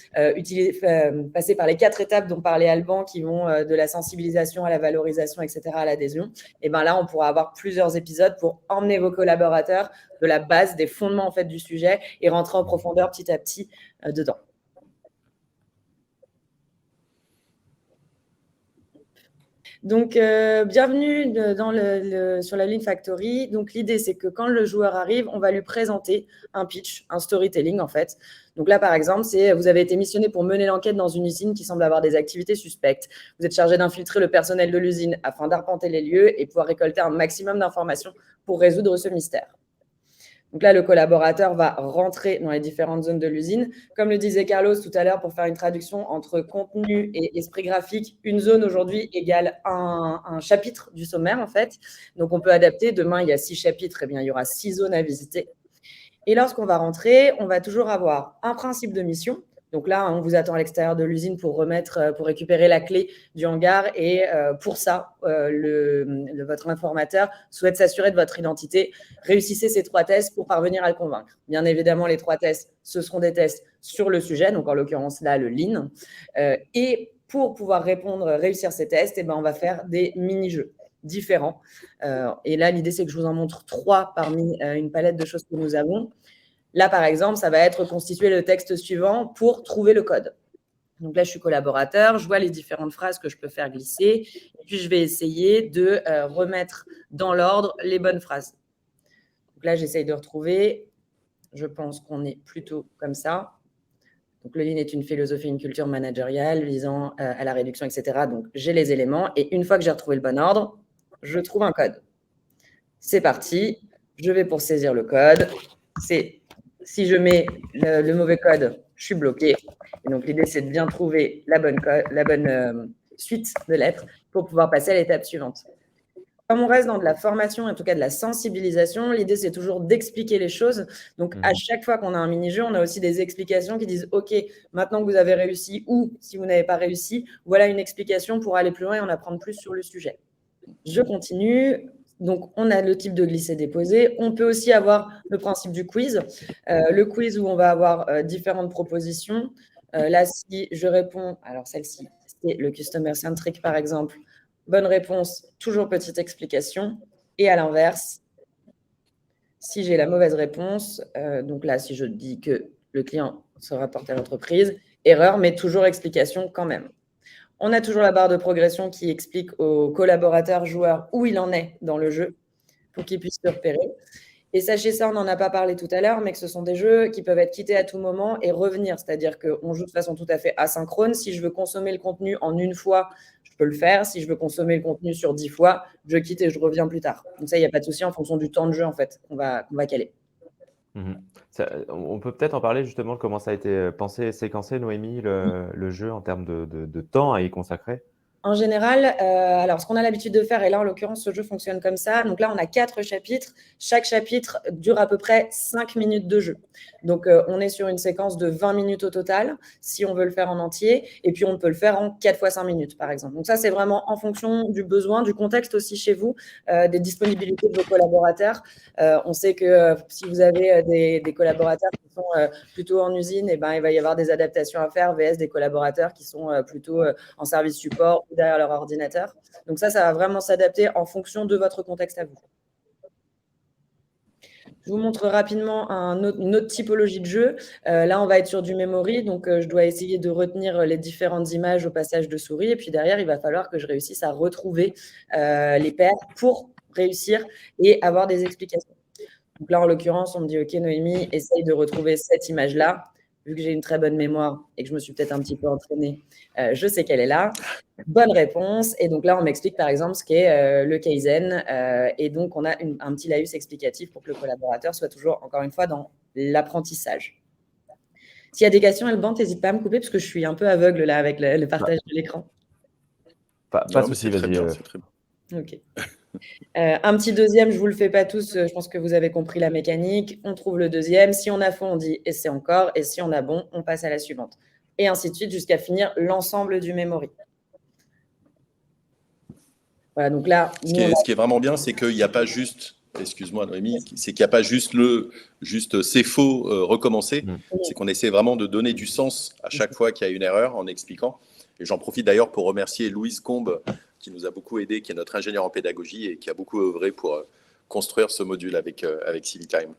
passer par les 4 étapes dont parlait Alban, qui vont de la sensibilisation à la valorisation, etc., à l'adhésion. Et bien là, on pourra avoir plusieurs épisodes pour emmener vos collaborateurs de la base, des fondements en fait, du sujet et rentrer en profondeur petit à petit dedans. Donc, bienvenue sur la Lean Factory. Donc, l'idée, c'est que quand le joueur arrive, on va lui présenter un pitch, un storytelling, en fait. Donc là, par exemple, vous avez été missionné pour mener l'enquête dans une usine qui semble avoir des activités suspectes. Vous êtes chargé d'infiltrer le personnel de l'usine afin d'arpenter les lieux et pouvoir récolter un maximum d'informations pour résoudre ce mystère. Donc là, le collaborateur va rentrer dans les différentes zones de l'usine. Comme le disait Carlos tout à l'heure, pour faire une traduction entre contenu et esprit graphique, une zone aujourd'hui égale un chapitre du sommaire, en fait. Donc, on peut adapter. Demain, il y a 6 chapitres, et bien, il y aura 6 zones à visiter. Et lorsqu'on va rentrer, on va toujours avoir un principe de mission. Donc là, on vous attend à l'extérieur de l'usine pour récupérer la clé du hangar. Et pour ça, votre informateur souhaite s'assurer de votre identité. Réussissez ces 3 tests pour parvenir à le convaincre. Bien évidemment, les 3 tests, ce seront des tests sur le sujet, donc en l'occurrence là, le Lean. Et pour pouvoir réussir ces tests, on va faire des mini-jeux différents. Et là, l'idée, c'est que je vous en montre 3 parmi une palette de choses que nous avons. Là, par exemple, ça va être constituer le texte suivant pour trouver le code. Donc là, je suis collaborateur, je vois les différentes phrases que je peux faire glisser, et puis je vais essayer de remettre dans l'ordre les bonnes phrases. Donc là, j'essaye de retrouver. Je pense qu'on est plutôt comme ça. Donc, le Lean est une philosophie, une culture managériale visant à la réduction, etc. Donc, j'ai les éléments, et une fois que j'ai retrouvé le bon ordre, je trouve un code. C'est parti. Je vais pour saisir le code. Si je mets le mauvais code, je suis bloqué. Et donc, l'idée, c'est de bien trouver la bonne suite de lettres pour pouvoir passer à l'étape suivante. Comme on reste dans de la formation, en tout cas de la sensibilisation, l'idée, c'est toujours d'expliquer les choses. Donc, à chaque fois qu'on a un mini-jeu, on a aussi des explications qui disent « Ok, maintenant que vous avez réussi ou si vous n'avez pas réussi, voilà une explication pour aller plus loin et en apprendre plus sur le sujet. » Je continue. Donc, on a le type de glisser-déposer. On peut aussi avoir le principe du quiz. Le quiz où on va avoir différentes propositions. Là, si je réponds, alors celle-ci, c'est le Customer Centric, par exemple. Bonne réponse, toujours petite explication. Et à l'inverse, Si j'ai la mauvaise réponse, donc là, si je dis que le client se rapporte à l'entreprise, erreur, mais toujours explication quand même. On a toujours la barre de progression qui explique aux collaborateurs, joueurs, où il en est dans le jeu pour qu'ils puissent se repérer. Et sachez ça, on n'en a pas parlé tout à l'heure, mais que ce sont des jeux qui peuvent être quittés à tout moment et revenir. C'est-à-dire qu'on joue de façon tout à fait asynchrone. Si je veux consommer le contenu en une fois, je peux le faire. Si je veux consommer le contenu sur 10 fois, je quitte et je reviens plus tard. Donc ça, il n'y a pas de souci en fonction du temps de jeu en fait qu'on va caler. On peut peut-être en parler justement de comment ça a été pensé et séquencé, Noémie, le jeu en termes de temps à y consacrer. En général, alors ce qu'on a l'habitude de faire, et là en l'occurrence ce jeu fonctionne comme ça, donc là on a 4 chapitres, chaque chapitre dure à peu près 5 minutes de jeu. Donc on est sur une séquence de 20 minutes au total, si on veut le faire en entier, et puis on peut le faire en 4 fois 5 minutes par exemple. Donc ça c'est vraiment en fonction du besoin, du contexte aussi chez vous, des disponibilités de vos collaborateurs. On sait que si vous avez des collaborateurs qui sont plutôt en usine, et ben, il va y avoir des adaptations à faire, VS des collaborateurs qui sont plutôt en service support ou derrière leur ordinateur. Donc ça va vraiment s'adapter en fonction de votre contexte à vous. Je vous montre rapidement une autre typologie de jeu. Là, on va être sur du memory, donc je dois essayer de retenir les différentes images au passage de souris. Et puis derrière, il va falloir que je réussisse à retrouver les paires pour réussir et avoir des explications. Donc là, en l'occurrence, on me dit « Ok, Noémie, essaye de retrouver cette image-là. » Vu que j'ai une très bonne mémoire et que je me suis peut-être un petit peu entraînée, je sais qu'elle est là. Bonne réponse. Et donc là, on m'explique par exemple ce qu'est le Kaizen. Et donc, on a un petit laïus explicatif pour que le collaborateur soit toujours, encore une fois, dans l'apprentissage. S'il y a des questions, Alban, n'hésite pas à me couper parce que je suis un peu aveugle là avec le partage de l'écran. Pas de souci, vas-y. C'est très bien. Ok. Un petit deuxième, je ne vous le fais pas tous, je pense que vous avez compris la mécanique. On trouve le deuxième. Si on a faux, on dit « essaie encore ». Et si on a bon, on passe à la suivante. Et ainsi de suite jusqu'à finir l'ensemble du memory. Voilà, donc là… Ce qui est vraiment bien, c'est qu'il n'y a pas juste… Excuse-moi, Noémie, c'est qu'il n'y a pas juste c'est faux recommencer. C'est qu'on essaie vraiment de donner du sens à chaque fois qu'il y a une erreur en expliquant. Et j'en profite d'ailleurs pour remercier Louise Combe, qui nous a beaucoup aidé, qui est notre ingénieur en pédagogie et qui a beaucoup œuvré pour construire ce module avec CiviTime.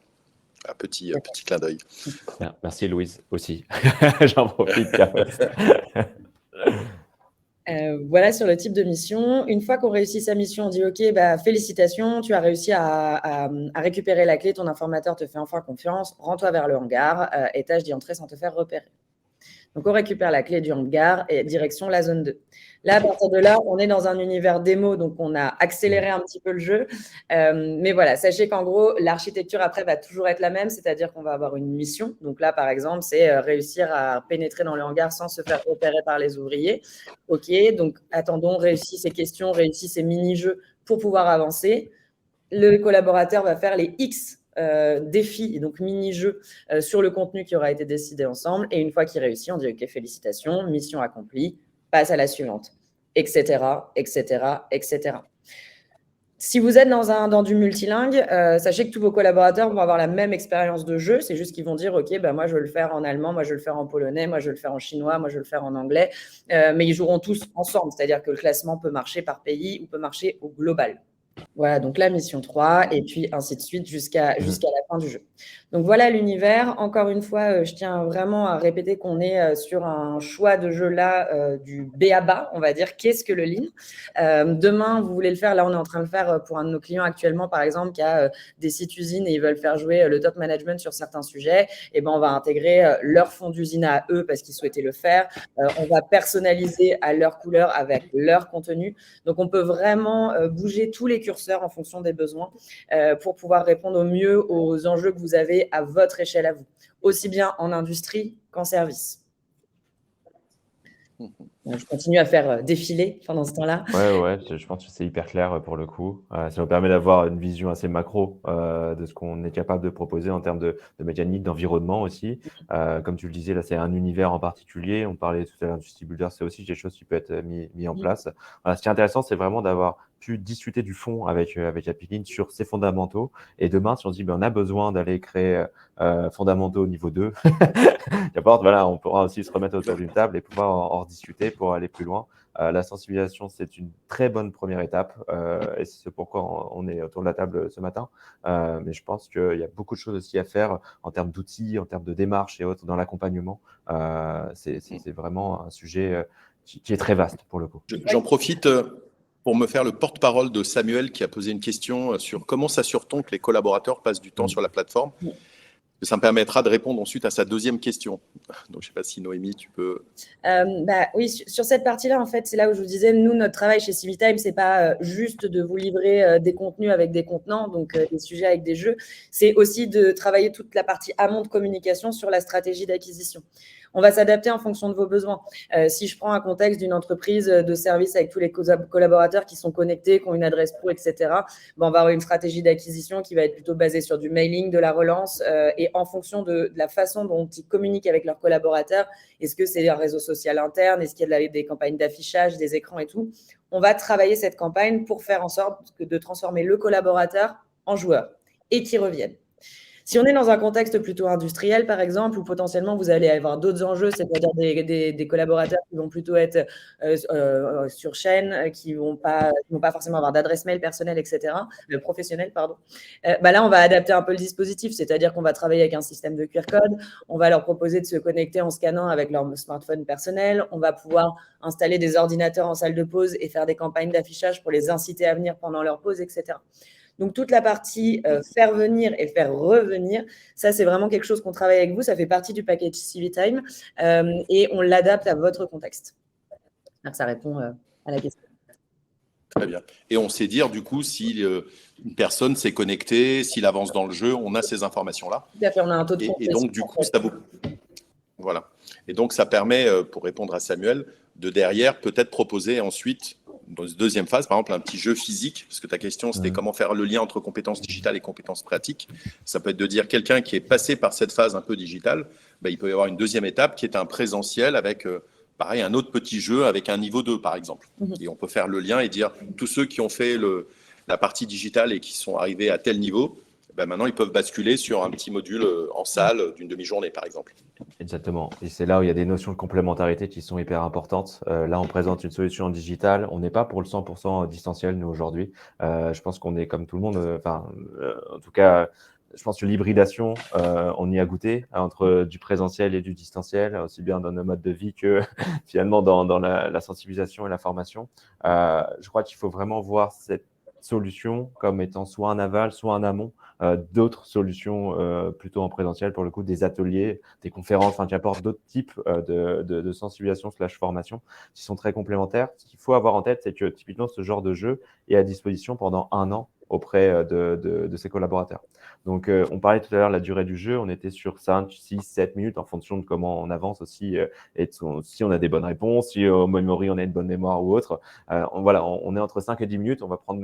Un petit clin d'œil. Merci Louise aussi. J'en profite. Voilà sur le type de mission. Une fois qu'on réussit sa mission, on dit « Ok, félicitations, tu as réussi à récupérer la clé, ton informateur te fait enfin confiance, rends-toi vers le hangar, étage d'y entrer sans te faire repérer. » Donc, on récupère la clé du hangar et direction la zone 2. Là, à partir de là, on est dans un univers démo, donc on a accéléré un petit peu le jeu. Mais voilà, sachez qu'en gros, l'architecture après va toujours être la même, c'est-à-dire qu'on va avoir une mission. Donc là, par exemple, c'est réussir à pénétrer dans le hangar sans se faire repérer par les ouvriers. OK, donc attendons, réussis ces questions, réussis ces mini-jeux pour pouvoir avancer. Le collaborateur va faire les X défis et donc mini-jeux sur le contenu qui aura été décidé ensemble. Et une fois qu'il réussit, on dit « Ok, félicitations, mission accomplie, passe à la suivante, etc., etc., etc. » Si vous êtes dans du multilingue, sachez que tous vos collaborateurs vont avoir la même expérience de jeu. C'est juste qu'ils vont dire « Ok, moi, je veux le faire en allemand, moi, je veux le faire en polonais, moi, je veux le faire en chinois, moi, je veux le faire en anglais. » Mais ils joueront tous ensemble, c'est-à-dire que le classement peut marcher par pays ou peut marcher au global. Voilà, donc la mission 3, et puis ainsi de suite jusqu'à la fin du jeu. Donc voilà l'univers. Encore une fois, je tiens vraiment à répéter qu'on est sur un choix de jeu là du B à bas, on va dire. Qu'est-ce que le Lean ? Demain, vous voulez le faire, là on est en train de le faire pour un de nos clients actuellement, par exemple, qui a des sites usines et ils veulent faire jouer le top management sur certains sujets. Et ben on va intégrer leur fond d'usine à eux parce qu'ils souhaitaient le faire. On va personnaliser à leur couleur avec leur contenu. Donc on peut vraiment bouger tous les curseurs en fonction des besoins pour pouvoir répondre au mieux aux enjeux que vous avez à votre échelle à vous, aussi bien en industrie qu'en service. Donc, je continue à faire défiler pendant ce temps-là. Ouais, je pense que c'est hyper clair pour le coup. Ça nous permet d'avoir une vision assez macro de ce qu'on est capable de proposer en termes de mécanique, d'environnement aussi. Comme tu le disais, là, c'est un univers en particulier. On parlait tout à l'heure du City Builder, c'est aussi des choses qui peuvent être mis en place. Voilà, ce qui est intéressant, c'est vraiment d'avoir pu discuter du fond avec Appiline sur ses fondamentaux. Et demain, si on se dit on a besoin d'aller créer fondamentaux au niveau 2, qu'importe, voilà, on pourra aussi se remettre autour d'une table et pouvoir en rediscuter pour aller plus loin. La sensibilisation, c'est une très bonne première étape et c'est pourquoi on est autour de la table ce matin. Mais je pense qu'il y a beaucoup de choses aussi à faire en termes d'outils, en termes de démarches et autres dans l'accompagnement. C'est vraiment un sujet qui est très vaste pour le coup. J'en profite pour me faire le porte-parole de Samuel qui a posé une question sur comment s'assure-t-on que les collaborateurs passent du temps sur la plateforme. Ça me permettra de répondre ensuite à sa deuxième question. Donc, je ne sais pas si Noémie, tu peux… Oui, sur cette partie-là, en fait, c'est là où je vous disais, nous, notre travail chez Civitime, ce n'est pas juste de vous livrer des contenus avec des contenants, donc des sujets avec des jeux. C'est aussi de travailler toute la partie amont de communication sur la stratégie d'acquisition. On va s'adapter en fonction de vos besoins. Si je prends un contexte d'une entreprise de service avec tous les collaborateurs qui sont connectés, qui ont une adresse pro, etc., on va avoir une stratégie d'acquisition qui va être plutôt basée sur du mailing, de la relance, et en fonction de la façon dont ils communiquent avec leurs collaborateurs, est-ce que c'est un réseau social interne, est-ce qu'il y a des campagnes d'affichage, des écrans et tout, on va travailler cette campagne pour faire en sorte de transformer le collaborateur en joueur et qu'il revienne. Si on est dans un contexte plutôt industriel, par exemple, où potentiellement vous allez avoir d'autres enjeux, c'est-à-dire des collaborateurs qui vont plutôt être sur chaîne, qui vont pas forcément avoir d'adresse mail personnelle, etc., professionnelle, pardon. Là, on va adapter un peu le dispositif, c'est-à-dire qu'on va travailler avec un système de QR code, on va leur proposer de se connecter en scannant avec leur smartphone personnel, on va pouvoir installer des ordinateurs en salle de pause et faire des campagnes d'affichage pour les inciter à venir pendant leur pause, etc. Donc, toute la partie faire venir et faire revenir, ça, c'est vraiment quelque chose qu'on travaille avec vous. Ça fait partie du package Civitime et on l'adapte à votre contexte. Donc, ça répond à la question. Très bien. Et on sait dire, du coup, si une personne s'est connectée, s'il avance dans le jeu, on a ces informations-là. Tout à fait, on a un taux de et donc, du coup, ça vous… Voilà. Et donc, ça permet, pour répondre à Samuel, de derrière peut-être proposer ensuite, dans une deuxième phase, par exemple, un petit jeu physique, parce que ta question, c'était comment faire le lien entre compétences digitales et compétences pratiques. Ça peut être de dire quelqu'un qui est passé par cette phase un peu digitale, il peut y avoir une deuxième étape qui est un présentiel avec, pareil, un autre petit jeu avec un niveau 2, par exemple. Et on peut faire le lien et dire tous ceux qui ont fait la partie digitale et qui sont arrivés à tel niveau, maintenant, ils peuvent basculer sur un petit module en salle d'une demi-journée, par exemple. Exactement. Et c'est là où il y a des notions de complémentarité qui sont hyper importantes. Là, on présente une solution digitale. On n'est pas pour le 100% distanciel, nous, aujourd'hui. Je pense qu'on est comme tout le monde. En tout cas, je pense que l'hybridation, on y a goûté entre du présentiel et du distanciel, aussi bien dans nos modes de vie que finalement dans la sensibilisation et la formation. Je crois qu'il faut vraiment voir cette solution comme étant soit un aval, soit un amont d'autres solutions plutôt en présentiel, pour le coup, des ateliers, des conférences, qui apportent d'autres types de sensibilisation / formation qui sont très complémentaires. Ce qu'il faut avoir en tête, c'est que typiquement, ce genre de jeu est à disposition pendant 1 an auprès de ses collaborateurs. Donc, on parlait tout à l'heure de la durée du jeu. On était sur 5, 6, 7 minutes en fonction de comment on avance aussi et si on a des bonnes réponses, si au memory on a une bonne mémoire ou autre. On est entre 5 et 10 minutes. On va prendre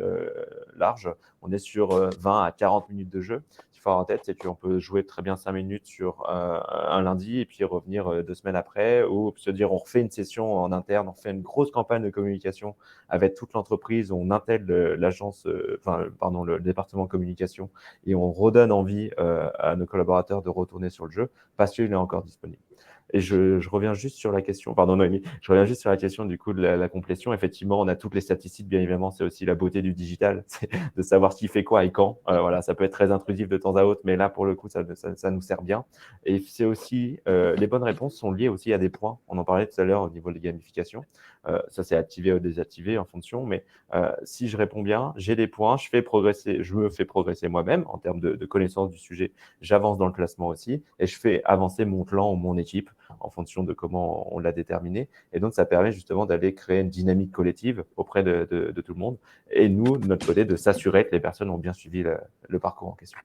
large. On est sur 20 à 40 minutes de jeu. Ce qu'il faut avoir en tête, c'est qu'on peut jouer très bien 5 minutes sur un lundi et puis revenir 2 semaines après, ou se dire on refait une session en interne, on fait une grosse campagne de communication avec toute l'entreprise, on intègre le département communication et on redonne envie à nos collaborateurs de retourner sur le jeu parce qu'il est encore disponible. Et je reviens juste sur la question, pardon Noémie, je reviens juste sur la question du coup de la complétion. Effectivement, on a toutes les statistiques, bien évidemment, c'est aussi la beauté du digital, c'est de savoir qui fait quoi et quand. Ça peut être très intrusif de temps à autre, mais là, pour le coup, ça nous sert bien. Et c'est aussi, les bonnes réponses sont liées aussi à des points. On en parlait tout à l'heure au niveau des gamifications. Ça, c'est activé ou désactivé en fonction, mais si je réponds bien, j'ai des points, je me fais progresser moi-même en termes de connaissance du sujet, j'avance dans le classement aussi, et je fais avancer mon clan ou mon équipe en fonction de comment on l'a déterminé. Et donc, ça permet justement d'aller créer une dynamique collective auprès de tout le monde. Et nous, de notre côté, de s'assurer que les personnes ont bien suivi le parcours en question.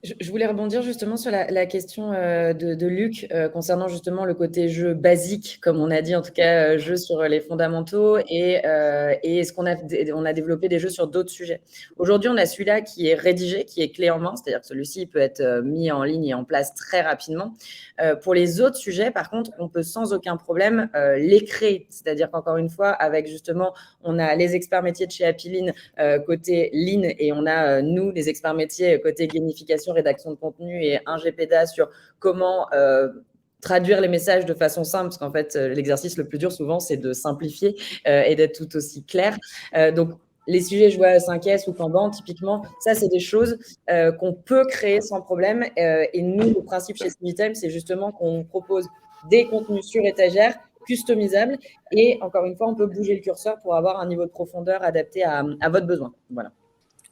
Je voulais rebondir justement sur la question de Luc concernant justement le côté jeu basique, comme on a dit, en tout cas, jeu sur les fondamentaux et est-ce on a développé des jeux sur d'autres sujets. Aujourd'hui, on a celui-là qui est rédigé, qui est clé en main, c'est-à-dire que celui-ci peut être mis en ligne et en place très rapidement. Pour les autres sujets, par contre, on peut sans aucun problème les créer. C'est-à-dire qu'encore une fois, avec justement, on a les experts métiers de chez Happylean côté Lean et on a, nous, les experts métiers côté gamification, rédaction de contenu et un GPDA sur comment traduire les messages de façon simple, parce qu'en fait, l'exercice le plus dur souvent, c'est de simplifier et d'être tout aussi clair. Donc, les sujets joués à 5S ou Kanban, typiquement, ça, c'est des choses qu'on peut créer sans problème. Et nous, le principe chez Civityme, c'est justement qu'on propose des contenus sur étagère, customisables. Et encore une fois, on peut bouger le curseur pour avoir un niveau de profondeur adapté à votre besoin. Voilà.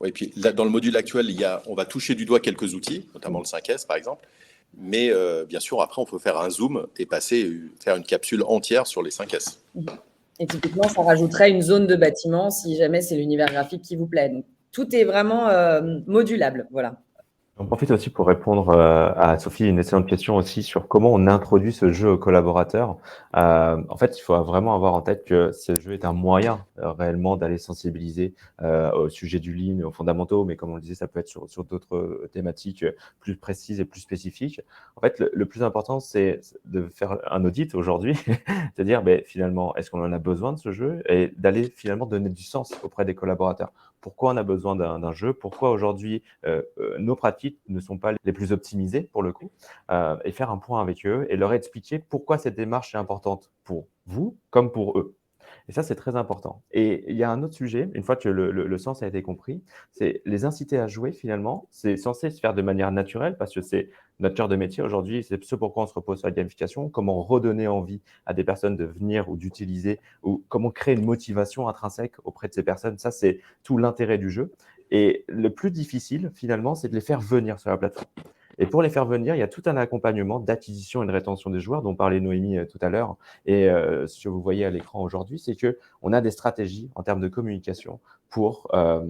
Oui, et puis là, dans le module actuel, on va toucher du doigt quelques outils, notamment le 5S par exemple. Mais bien sûr, après, on peut faire un zoom et faire une capsule entière sur les 5S. Et typiquement, ça rajouterait une zone de bâtiment si jamais c'est l'univers graphique qui vous plaît. Donc, tout est vraiment modulable. Voilà. J'en profite aussi pour répondre à Sophie une excellente question aussi sur comment on introduit ce jeu aux collaborateurs. En fait, il faut vraiment avoir en tête que ce jeu est un moyen réellement d'aller sensibiliser au sujet du lean, aux fondamentaux, mais comme on le disait, ça peut être sur d'autres thématiques plus précises et plus spécifiques. En fait, le plus important, c'est de faire un audit aujourd'hui, c'est-à-dire finalement, est-ce qu'on en a besoin de ce jeu et d'aller finalement donner du sens auprès des collaborateurs. Pourquoi on a besoin d'un jeu? Pourquoi aujourd'hui nos pratiques ne sont pas les plus optimisées pour le coup, et faire un point avec eux et leur expliquer pourquoi cette démarche est importante pour vous comme pour eux. Et ça, c'est très important. Et il y a un autre sujet, une fois que le sens a été compris, c'est les inciter à jouer finalement. C'est censé se faire de manière naturelle parce que c'est notre cœur de métier aujourd'hui. C'est ce pourquoi on se repose sur la gamification. Comment redonner envie à des personnes de venir ou d'utiliser ou comment créer une motivation intrinsèque auprès de ces personnes. Ça, c'est tout l'intérêt du jeu. Et le plus difficile, finalement, c'est de les faire venir sur la plateforme. Et pour les faire venir, il y a tout un accompagnement d'acquisition et de rétention des joueurs dont parlait Noémie tout à l'heure. Et ce que vous voyez à l'écran aujourd'hui, c'est qu'on a des stratégies en termes de communication pour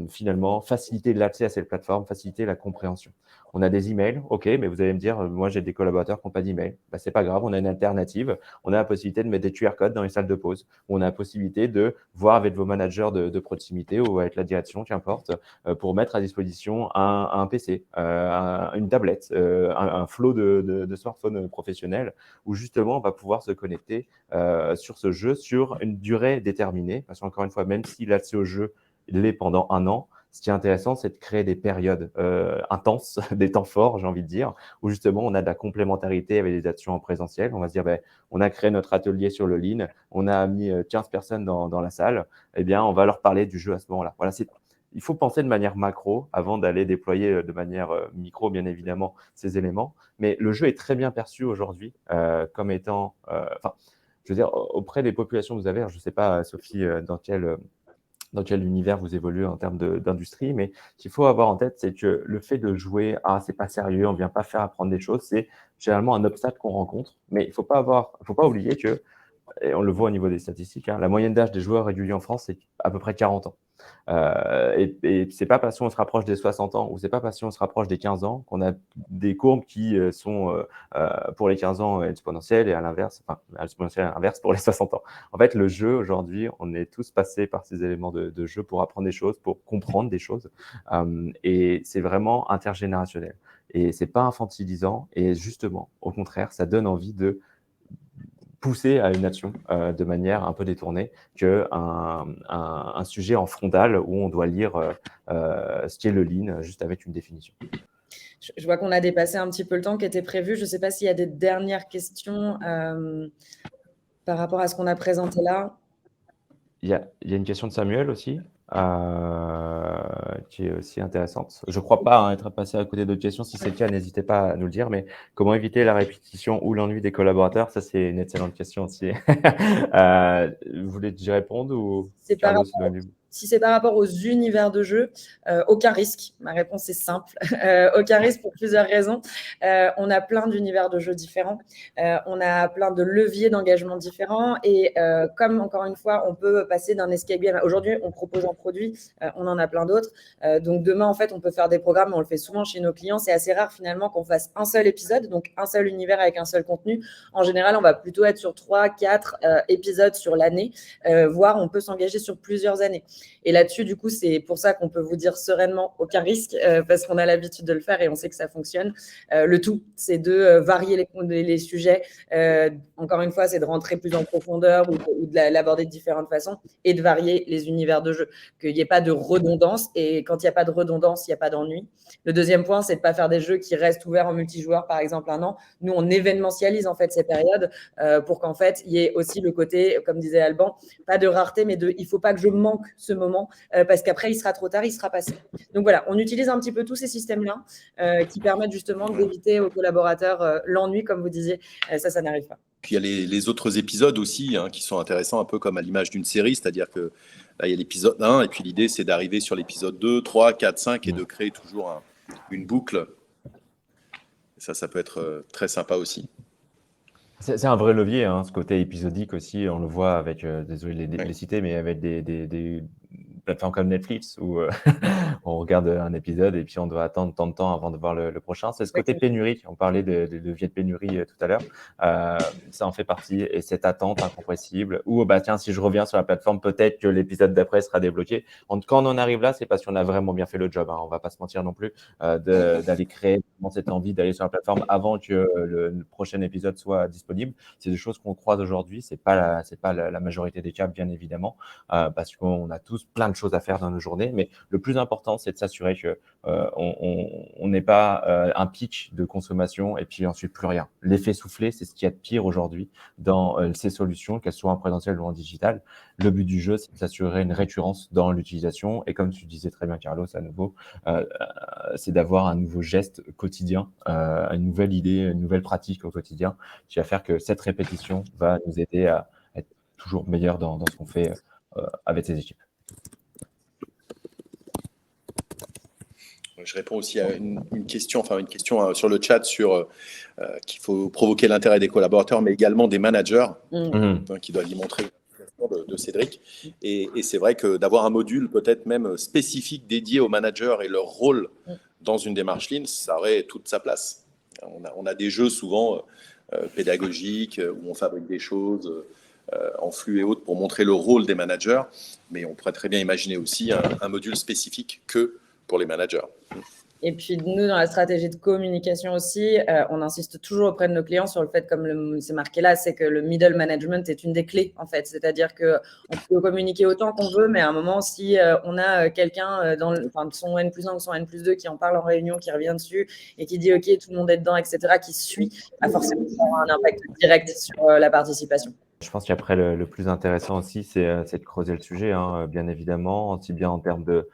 finalement faciliter l'accès à cette plateforme, faciliter la compréhension. On a des emails, ok, mais vous allez me dire, moi j'ai des collaborateurs qui n'ont pas d'email. C'est pas grave, on a une alternative. On a la possibilité de mettre des QR codes dans les salles de pause. On a la possibilité de voir avec vos managers de proximité ou avec la direction, qu'importe, pour mettre à disposition un PC, une tablette, un flot de smartphones professionnels où justement on va pouvoir se connecter sur ce jeu sur une durée déterminée. Parce qu'encore une fois, même si l'accès au jeu l'est pendant 1 an, ce qui est intéressant, c'est de créer des périodes intenses, des temps forts, j'ai envie de dire, où justement on a de la complémentarité avec des actions en présentiel. On va se dire, on a créé notre atelier sur le Lean, on a mis 15 personnes dans la salle, eh bien, on va leur parler du jeu à ce moment-là. Voilà, il faut penser de manière macro avant d'aller déployer de manière micro, bien évidemment, ces éléments. Mais le jeu est très bien perçu aujourd'hui comme étant, je veux dire, auprès des populations que vous avez, je ne sais pas, Sophie, dans quel univers vous évoluez en termes d'industrie, mais ce qu'il faut avoir en tête, c'est que le fait de jouer « Ah, c'est pas sérieux, on vient pas faire apprendre des choses », c'est généralement un obstacle qu'on rencontre. Mais il ne faut pas oublier que, et on le voit au niveau des statistiques, la moyenne d'âge des joueurs réguliers en France, c'est à peu près 40 ans. Et c'est pas parce qu'on se rapproche des 60 ans ou c'est pas parce qu'on se rapproche des 15 ans qu'on a des courbes qui sont pour les 15 ans exponentielles et à l'inverse, exponentielles à l'inverse pour les 60 ans. En fait, le jeu aujourd'hui, on est tous passés par ces éléments de jeu pour apprendre des choses, pour comprendre des choses, et c'est vraiment intergénérationnel. Et c'est pas infantilisant et justement, au contraire, ça donne envie de pousser à une action de manière un peu détournée qu'un sujet en frontal où on doit lire ce qu'est le Lean juste avec une définition. Je vois qu'on a dépassé un petit peu le temps qui était prévu. Je ne sais pas s'il y a des dernières questions par rapport à ce qu'on a présenté là. Il y a une question de Samuel aussi. Qui est aussi intéressante. Je ne crois pas être passé à côté d'autres questions. Si c'est le cas, n'hésitez pas à nous le dire. Mais comment éviter la répétition ou l'ennui des collaborateurs? Ça, c'est une excellente question aussi. Vous voulez que j'y réponde ou C'est par Carlos, rapport Si c'est par rapport aux univers de jeu, aucun risque. Ma réponse est simple. Aucun risque pour plusieurs raisons. On a plein d'univers de jeux différents. On a plein de leviers d'engagement différents. Et comme, encore une fois, on peut passer d'un escape game. Aujourd'hui, on propose un produit, on en a plein d'autres. Donc, demain, en fait, on peut faire des programmes. On le fait souvent chez nos clients. C'est assez rare, finalement, qu'on fasse un seul épisode, donc un seul univers avec un seul contenu. En général, on va plutôt être sur 3-4 épisodes sur l'année, voire on peut s'engager sur plusieurs années. Et là-dessus, du coup, c'est pour ça qu'on peut vous dire sereinement aucun risque, parce qu'on a l'habitude de le faire et on sait que ça fonctionne. Le tout, c'est de varier les sujets. Encore une fois, c'est de rentrer plus en profondeur ou de l'aborder de différentes façons et de varier les univers de jeu, qu'il n'y ait pas de redondance. Et quand il n'y a pas de redondance, il n'y a pas d'ennui. Le deuxième point, c'est de ne pas faire des jeux qui restent ouverts en multijoueur, par exemple, 1 an. Nous, on événementialise en fait ces périodes pour qu'en fait, il y ait aussi le côté, comme disait Alban, pas de rareté, mais il ne faut pas que je manque ce moment parce qu'après, il sera trop tard, il sera passé. Donc voilà, on utilise un petit peu tous ces systèmes-là qui permettent justement d'éviter aux collaborateurs l'ennui, comme vous disiez. Ça n'arrive pas. Puis il y a les autres épisodes aussi qui sont intéressants, un peu comme à l'image d'une série, c'est-à-dire que là, il y a l'épisode 1, et puis l'idée, c'est d'arriver sur l'épisode 2, 3, 4, 5, et de créer toujours une boucle. Et ça peut être très sympa aussi. C'est un vrai levier, hein, ce côté épisodique aussi. On le voit avec, désolé de les citer, mais avec des plateformes comme Netflix où on regarde un épisode et puis on doit attendre tant de temps avant de voir le prochain. C'est ce côté pénurie. On parlait de levier de pénurie tout à l'heure. Ça en fait partie. Et cette attente incompressible où, tiens, si je reviens sur la plateforme, peut-être que l'épisode d'après sera débloqué. Quand on en arrive là, c'est parce qu'on a vraiment bien fait le job. On va pas se mentir non plus, d'aller créer cette envie d'aller sur la plateforme avant que le prochain épisode soit disponible. C'est des choses qu'on croise aujourd'hui. C'est pas la majorité des cas, bien évidemment, parce qu'on a tous plein de choses à faire dans nos journées. Mais le plus important, c'est de s'assurer que on n'ait pas un pic de consommation et puis ensuite plus rien. L'effet soufflé, c'est ce qu'il y a de pire aujourd'hui dans ces solutions, qu'elles soient en présentiel ou en digital. Le but du jeu, c'est de s'assurer une récurrence dans l'utilisation. Et comme tu disais très bien, Carlos, à nouveau, c'est d'avoir un nouveau geste quotidien, une nouvelle idée, une nouvelle pratique au quotidien qui va faire que cette répétition va nous aider à être toujours meilleur dans ce qu'on fait avec ses équipes. Je réponds aussi à une question sur le chat sur qu'il faut provoquer l'intérêt des collaborateurs, mais également des managers qui doivent y montrer de Cédric. Et c'est vrai que d'avoir un module peut-être même spécifique dédié aux managers et leur rôle dans une démarche Lean, ça aurait toute sa place. On a des jeux souvent pédagogiques où on fabrique des choses en flux et autres pour montrer le rôle des managers, mais on pourrait très bien imaginer aussi un module spécifique que pour les managers. Et puis, nous, dans la stratégie de communication aussi, on insiste toujours auprès de nos clients sur le fait, comme c'est marqué là, c'est que le middle management est une des clés, en fait. C'est-à-dire qu'on peut communiquer autant qu'on veut, mais à un moment, si on a quelqu'un son N+1 ou son N+2 qui en parle en réunion, qui revient dessus et qui dit « OK, tout le monde est dedans », etc., qui suit, forcément, ça aura un impact direct sur la participation. Je pense qu'après, le plus intéressant aussi, c'est de creuser le sujet, bien évidemment, aussi bien en termes de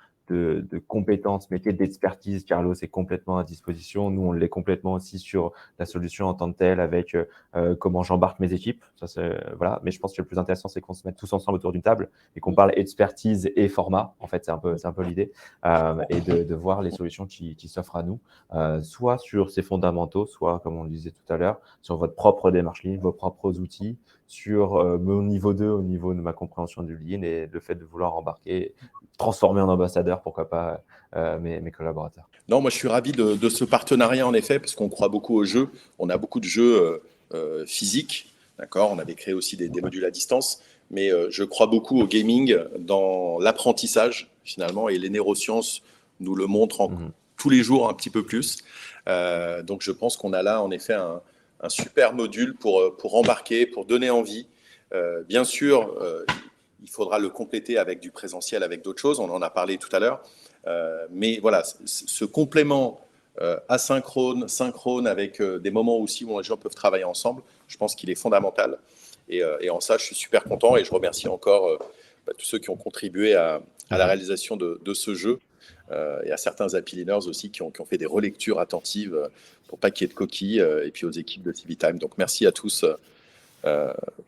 compétences métiers, d'expertise. Carlos est complètement à disposition. Nous, on l'est complètement aussi sur la solution en tant que telle avec comment j'embarque mes équipes. Ça, voilà. Mais je pense que le plus intéressant, c'est qu'on se mette tous ensemble autour d'une table et qu'on parle expertise et format. En fait, c'est un peu l'idée et de voir les solutions qui s'offrent à nous, soit sur ces fondamentaux, soit, comme on le disait tout à l'heure, sur votre propre démarche Lean, vos propres outils, sur mon niveau 2, au niveau de ma compréhension du Lean et le fait de vouloir embarquer, transformer en ambassadeur, pourquoi pas, mes collaborateurs. Non, moi je suis ravi de ce partenariat en effet, parce qu'on croit beaucoup aux jeux. On a beaucoup de jeux physiques, d'accord. On avait créé aussi des modules à distance, mais je crois beaucoup au gaming dans l'apprentissage finalement, et les neurosciences nous le montrent tous les jours un petit peu plus. Donc je pense qu'on a là en effet un super module pour embarquer, pour donner envie. Bien sûr, il faudra le compléter avec du présentiel, avec d'autres choses. On en a parlé tout à l'heure. Mais voilà, ce complément asynchrone, synchrone, avec des moments aussi où les gens peuvent travailler ensemble, je pense qu'il est fondamental. Et en ça, je suis super content et je remercie encore tous ceux qui ont contribué à la réalisation de ce jeu. Et à certains Happy Learners aussi qui ont fait des relectures attentives pour pas qu'il y ait de coquilles, et puis aux équipes de CiviTime. Donc merci à tous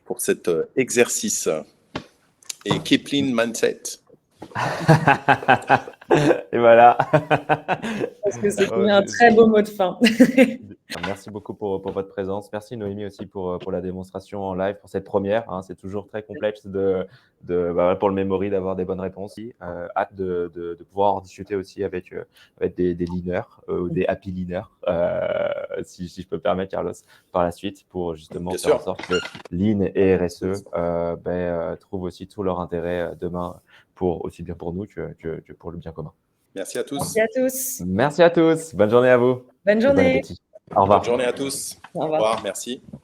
pour cet exercice. Et keep lean mindset. Et voilà. Parce que c'était Oh, un très beau mot de fin. merci beaucoup pour votre présence. Merci Noémie aussi pour la démonstration en live, pour cette première. Hein. C'est toujours très complexe pour le memory d'avoir des bonnes réponses. Hâte de pouvoir en discuter aussi avec des leaners, des happy leaners, si je peux me permettre, Carlos, par la suite, pour justement Bien faire en sûr. sorte que Lean et RSE trouvent aussi tout leur intérêt demain, aussi bien pour nous que pour le bien commun. Merci à tous. Merci à tous. Merci à tous. Bonne journée à vous. Bonne Et bon journée. appétit. Au revoir. Bonne journée à tous. Au Au revoir. revoir. Merci.